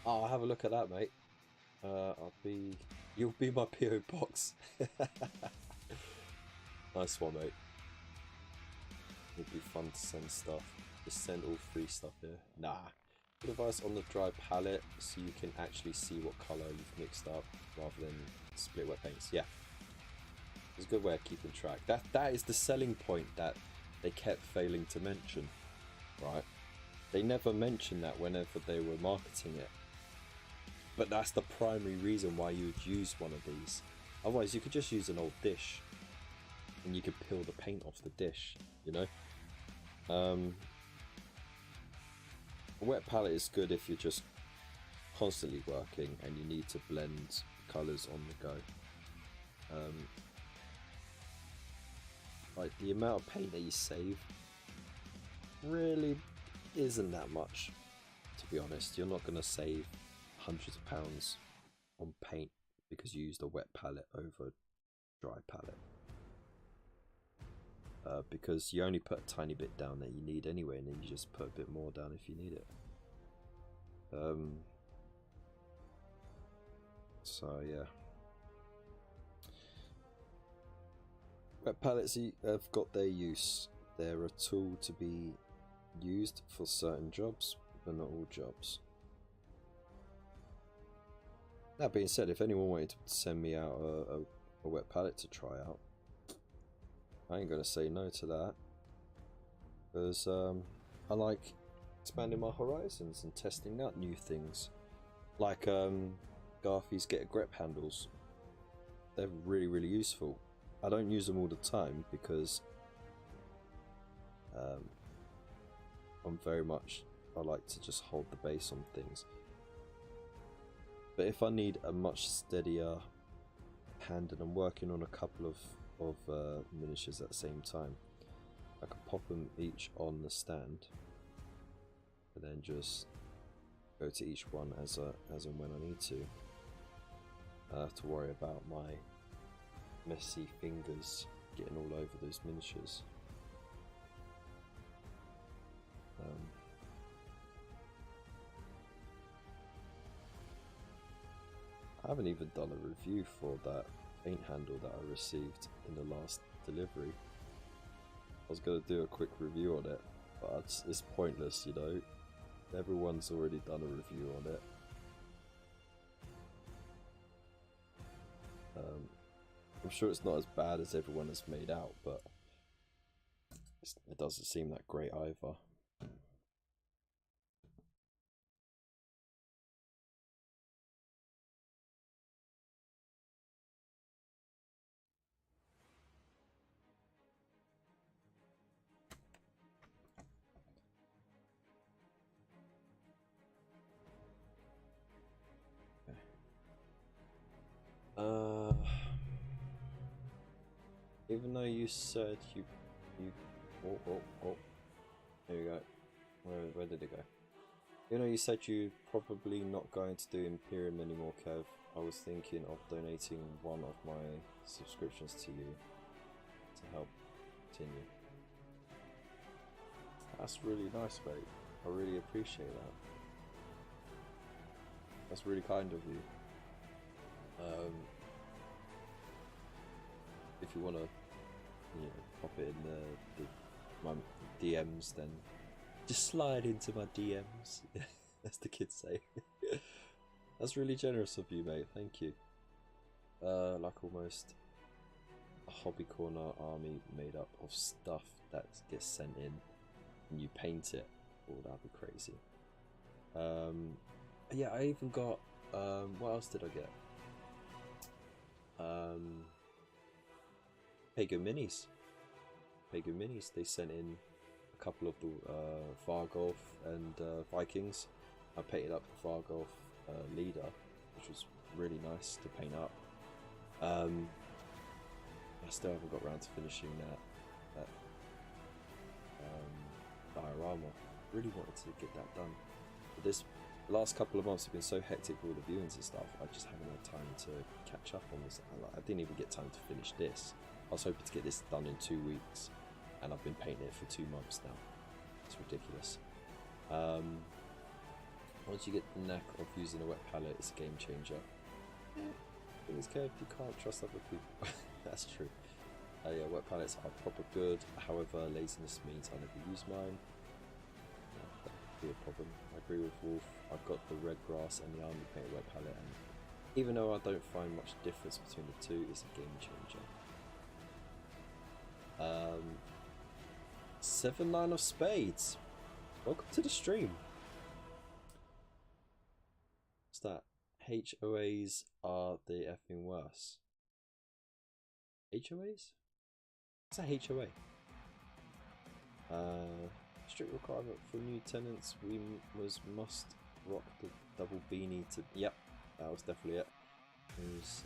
Oh, I'll have a look at that, mate. You'll be my PO box. Nice one, mate. It'd be fun to send stuff. Just send all free stuff here. Nah. Put advice on the dry palette so you can actually see what colour you've mixed up rather than split wet paints. Yeah. It's a good way of keeping track. That is the selling point that they kept failing to mention, right? They never mentioned that whenever they were marketing it. But that's the primary reason why you would use one of these. Otherwise, you could just use an old dish and you could peel the paint off the dish, you know? A wet palette is good if you're just constantly working and you need to blend colours on the go. Like the amount of paint that you save really isn't that much, to be honest. You're not going to save hundreds of pounds on paint because you used a wet palette over a dry palette. Because you only put a tiny bit down that you need anyway, and then you just put a bit more down if you need it. So yeah. Wet palettes have got their use. They're a tool to be used for certain jobs, but not all jobs. That being said, if anyone wanted to send me out a wet palette to try out, I ain't gonna say no to that, because I like expanding my horizons and testing out new things. Like Garthy's get a grep handles. They're really, really useful. I don't use them all the time because I'm very much, I like to just hold the base on things. But if I need a much steadier hand and I'm working on a couple of miniatures at the same time, I can pop them each on the stand and then just go to each one as and when I need to. I have to worry about my messy fingers getting all over those miniatures. I haven't even done a review for that paint handle that I received in the last delivery. I was going to do a quick review on it, but it's pointless, you know. Everyone's already done a review on it. I'm sure it's not as bad as everyone has made out, but it doesn't seem that great either. Even though you said you oh, there you go. Where did it go? Even though you said you're probably not going to do Imperium anymore, Kev, I was thinking of donating one of my subscriptions to you to help continue. That's really nice, mate. I really appreciate that. That's really kind of you. If you want to, you know, pop it in my DMs, then just slide into my DMs, as the kids say. That's really generous of you, mate. Thank you. Like almost a hobby corner army made up of stuff that gets sent in, and you paint it. Oh, that'd be crazy. Yeah, I even got. What else did I get? Pagan Minis. They sent in a couple of the Vargolf and Vikings. I painted up the Vargolf leader, which was really nice to paint up. I still haven't got around to finishing that diorama. Really wanted to get that done. But the last couple of months have been so hectic with all the viewings and stuff, I just haven't had time to catch up on this. I didn't even get time to finish this. I was hoping to get this done in 2 weeks, and I've been painting it for 2 months now. It's ridiculous. Once you get the knack of using a wet palette, it's a game changer. Yeah, thing is, Kev, you can't trust other people. That's true. Yeah, wet palettes are proper good. However, laziness means I never use mine. That could be a problem. I agree with Wolf. I've got the red grass and the army painted wet palette, and even though I don't find much difference between the two, it's a game changer. 7-9 of spades. Welcome to the stream. What's that? HOAs are the effing worse. HOAs? What's a HOA? Strict requirement for new tenants. We must rock the double beanie to. Yep, that was definitely it. Who's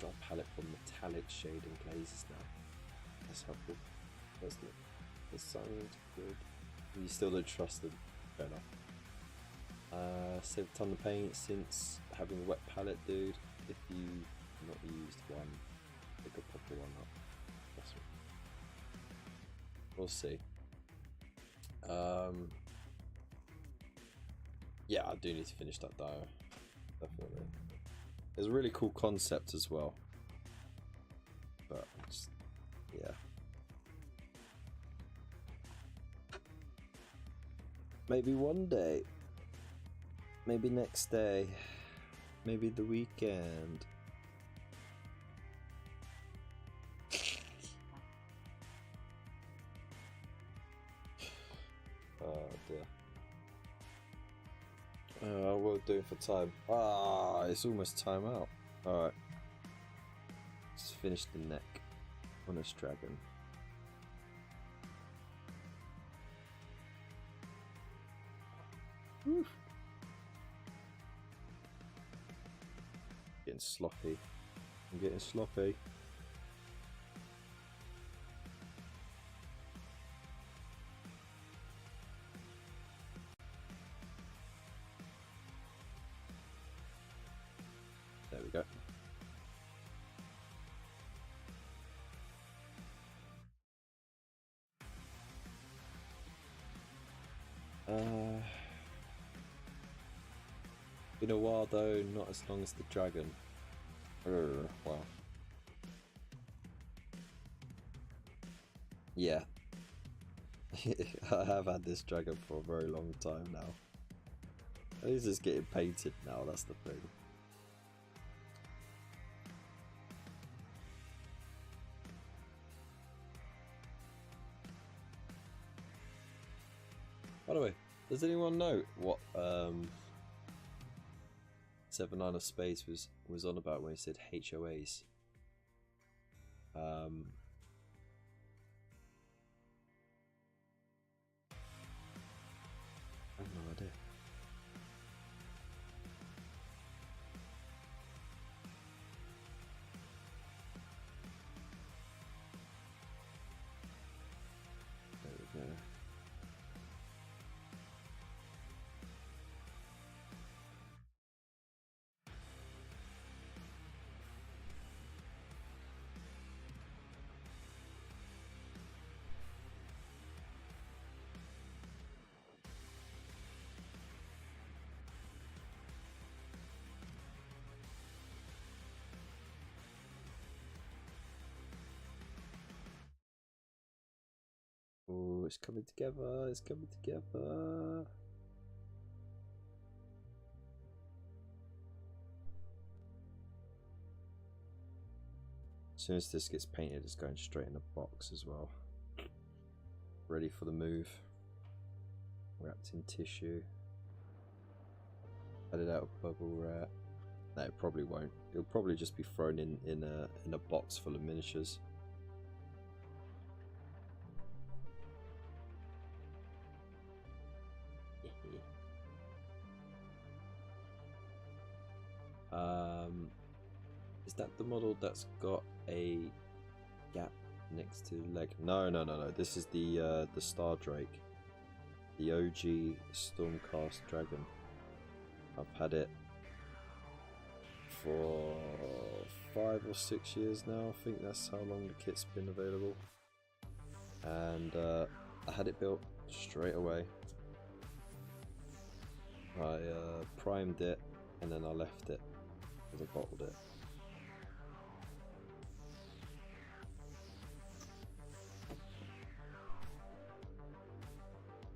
got a palette for metallic shading glazes now. That's helpful. Doesn't it? It sounds good. You still don't trust them. Fair enough. Saved a ton of paint since having a wet palette, dude. If you've not used one, pick a proper one up. That's right. We'll see. Yeah, I do need to finish that dial. Definitely. It's a really cool concept as well. But just, yeah. Maybe one day. Maybe next day. Maybe the weekend. Oh dear. What we're doing for time? It's almost time out. Alright. Let's finish the neck on this dragon. Woo. Getting sloppy. I'm getting sloppy. There we go. Been a while though, not as long as the dragon. Wow. Yeah. I have had this dragon for a very long time now. He's just getting painted now, that's the thing. By the way, does anyone know what 7 9 of Spades was on about when he said HOAs? I have no idea. There we go. Oh, it's coming together, it's coming together. As soon as this gets painted, it's going straight in the box as well. Ready for the move. Wrapped in tissue. Cut it out of bubble wrap. No, it probably won't. It'll probably just be thrown in a box full of miniatures. Is that the model that's got a gap next to the leg? No. This is the Star Drake, the OG Stormcast dragon. I've had it for 5 or 6 years now. I think that's how long the kit's been available. And I had it built straight away. I primed it and then I left it because I bottled it.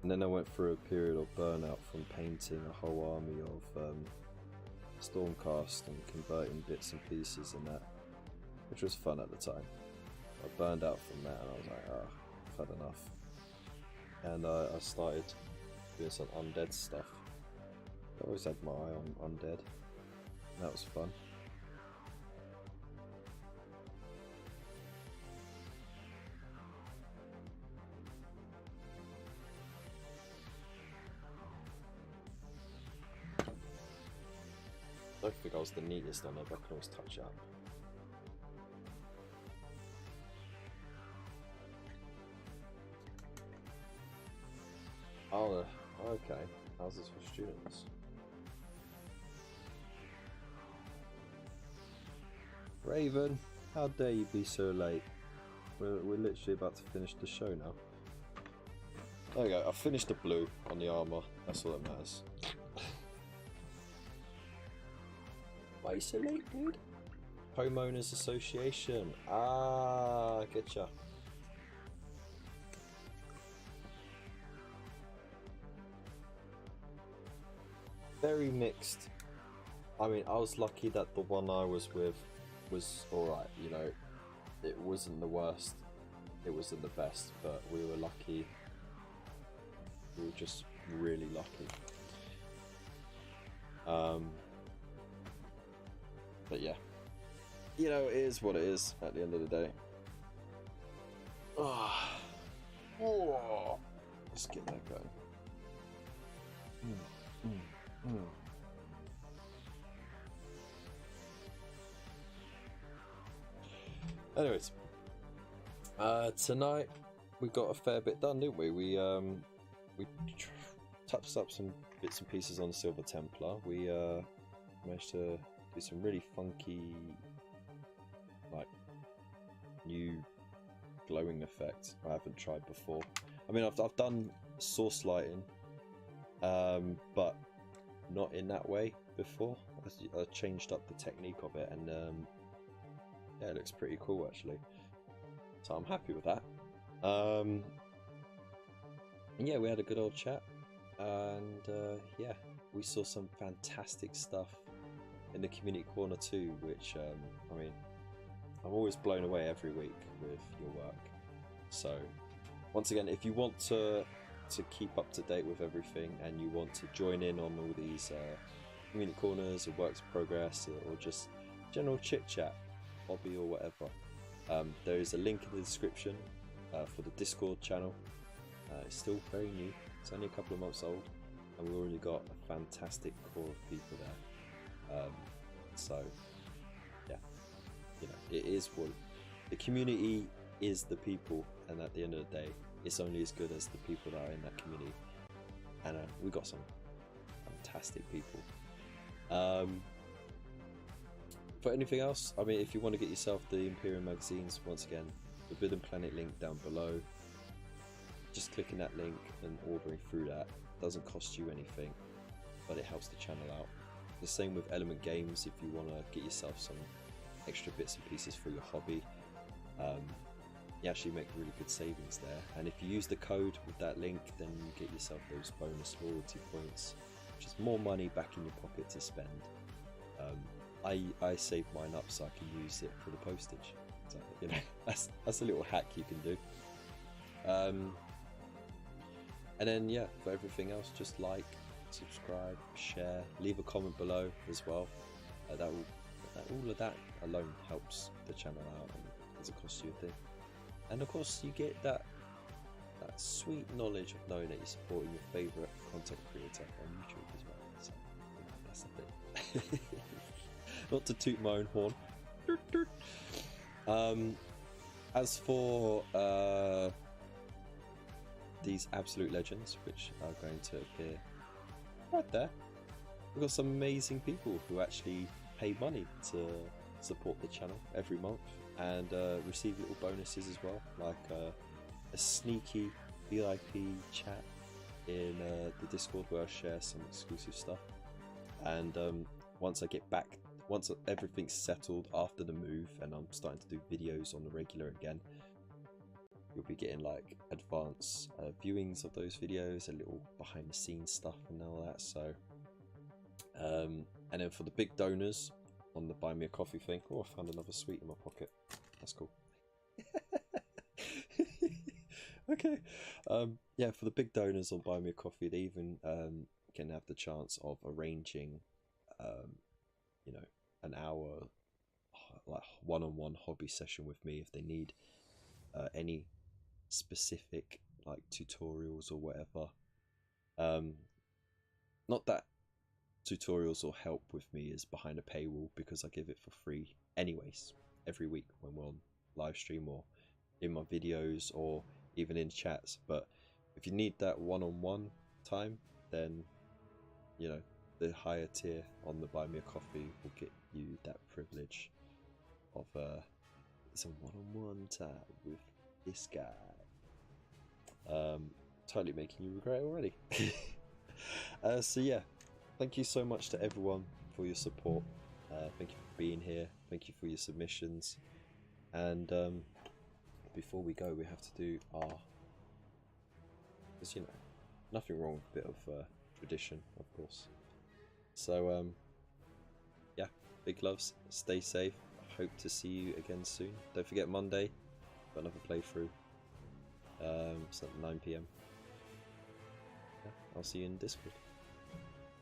And then I went through a period of burnout from painting a whole army of Stormcast and converting bits and pieces and that, which was fun at the time. I burned out from that and I was like, I've had enough. And I started doing some undead stuff. I always had my eye on undead. That was fun. I don't think I was the neatest on it, but I can always touch up. Oh, okay. How's this for students? Raven, how dare you be so late? We're literally about to finish the show now. There we go, I finished the blue on the armour, that's all that matters. Why are you so late, dude? Homeowners Association. Ah, getcha. very mixed. I mean, I was lucky that the one I was with was alright, you know. It wasn't the worst, it wasn't the best, but we were lucky. We were just really lucky. But yeah, you know, it is what it is at the end of the day. Let's get that going. Anyways, tonight we got a fair bit done, didn't we? We touched up some bits and pieces on Silver Templar. We managed to do some really funky, like, new glowing effects I haven't tried before. I mean, I've done source lighting, but not in that way before. I changed up the technique of it, and yeah, it looks pretty cool actually. So I'm happy with that. And yeah, we had a good old chat, and yeah, we saw some fantastic stuff in the community corner too, which I mean, I'm always blown away every week with your work. So once again, if you want to keep up to date with everything, and you want to join in on all these community corners or works in progress, or just general chit chat, hobby or whatever, there is a link in the description for the Discord channel. It's still very new, it's only a couple of months old, and we've already got a fantastic core of people there. So yeah, you know, it is what the community is, the people, and at the end of the day, it's only as good as the people that are in that community, and we got some fantastic people. For anything else, I mean, if you want to get yourself the Imperium magazines, once again, the Forbidden Planet link down below. Just clicking that link and ordering through that doesn't cost you anything, but it helps the channel out. The same with Element Games. If you want to get yourself some extra bits and pieces for your hobby, you actually make really good savings there. And if you use the code with that link, then you get yourself those bonus loyalty points, which is more money back in your pocket to spend. I save mine up so I can use it for the postage. So, you know, that's a little hack you can do. And then yeah, for everything else, just like, subscribe, share, leave a comment below as well. All of that alone helps the channel out, and doesn't cost you a thing. And of course, you get that sweet knowledge of knowing that you're supporting your favourite content creator on YouTube as well. So, you know, that's the thing. Not to toot my own horn. As for these absolute legends, which are going to appear right there, we've got some amazing people who actually pay money to support the channel every month, and receive little bonuses as well, like a sneaky VIP chat in the Discord where I share some exclusive stuff. And once everything's settled after the move and I'm starting to do videos on the regular again, you'll be getting like advance viewings of those videos, a little behind the scenes stuff and all that. So and then for the big donors on the Buy Me a Coffee thing, oh, I found another sweet in my pocket, that's cool. Okay, yeah, for the big donors on Buy Me a Coffee, they even can have the chance of arranging you know, an hour like one-on-one hobby session with me if they need any specific like tutorials or whatever. Not that tutorials or help with me is behind a paywall, because I give it for free anyways every week when we're on live stream or in my videos or even in chats. But if you need that one-on-one time, then you know, the higher tier on the Buy Me a Coffee will get you that privilege of some one-on-one time with this guy. Totally making you regret it already. So yeah, thank you so much to everyone for your support. Thank you for being here. Thank you for your submissions. And before we go, we have to do our, because you know, nothing wrong with a bit of tradition, of course. So yeah, big loves. Stay safe. Hope to see you again soon. Don't forget Monday, got another playthrough. It's at 9 PM. Yeah, I'll see you in Discord.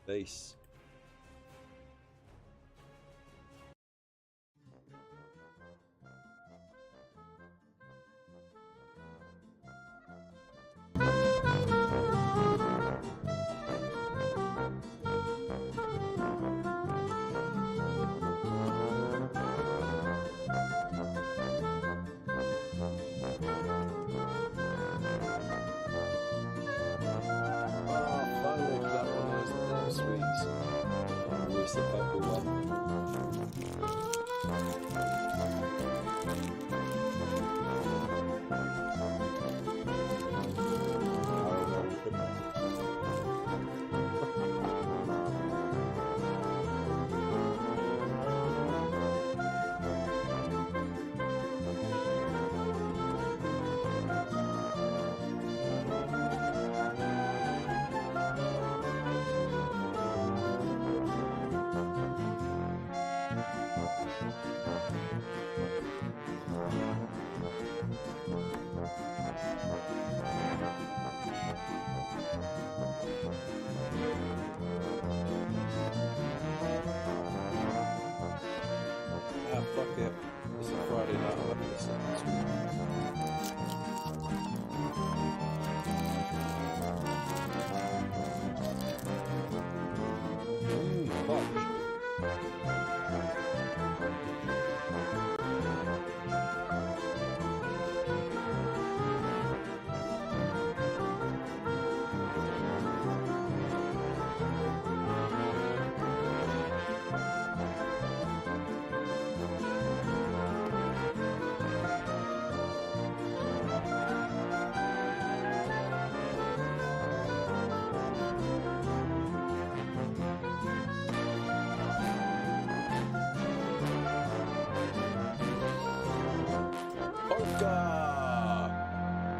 Peace. The purple one. Fuck it. It's a Friday night. I'm having this fudge. God.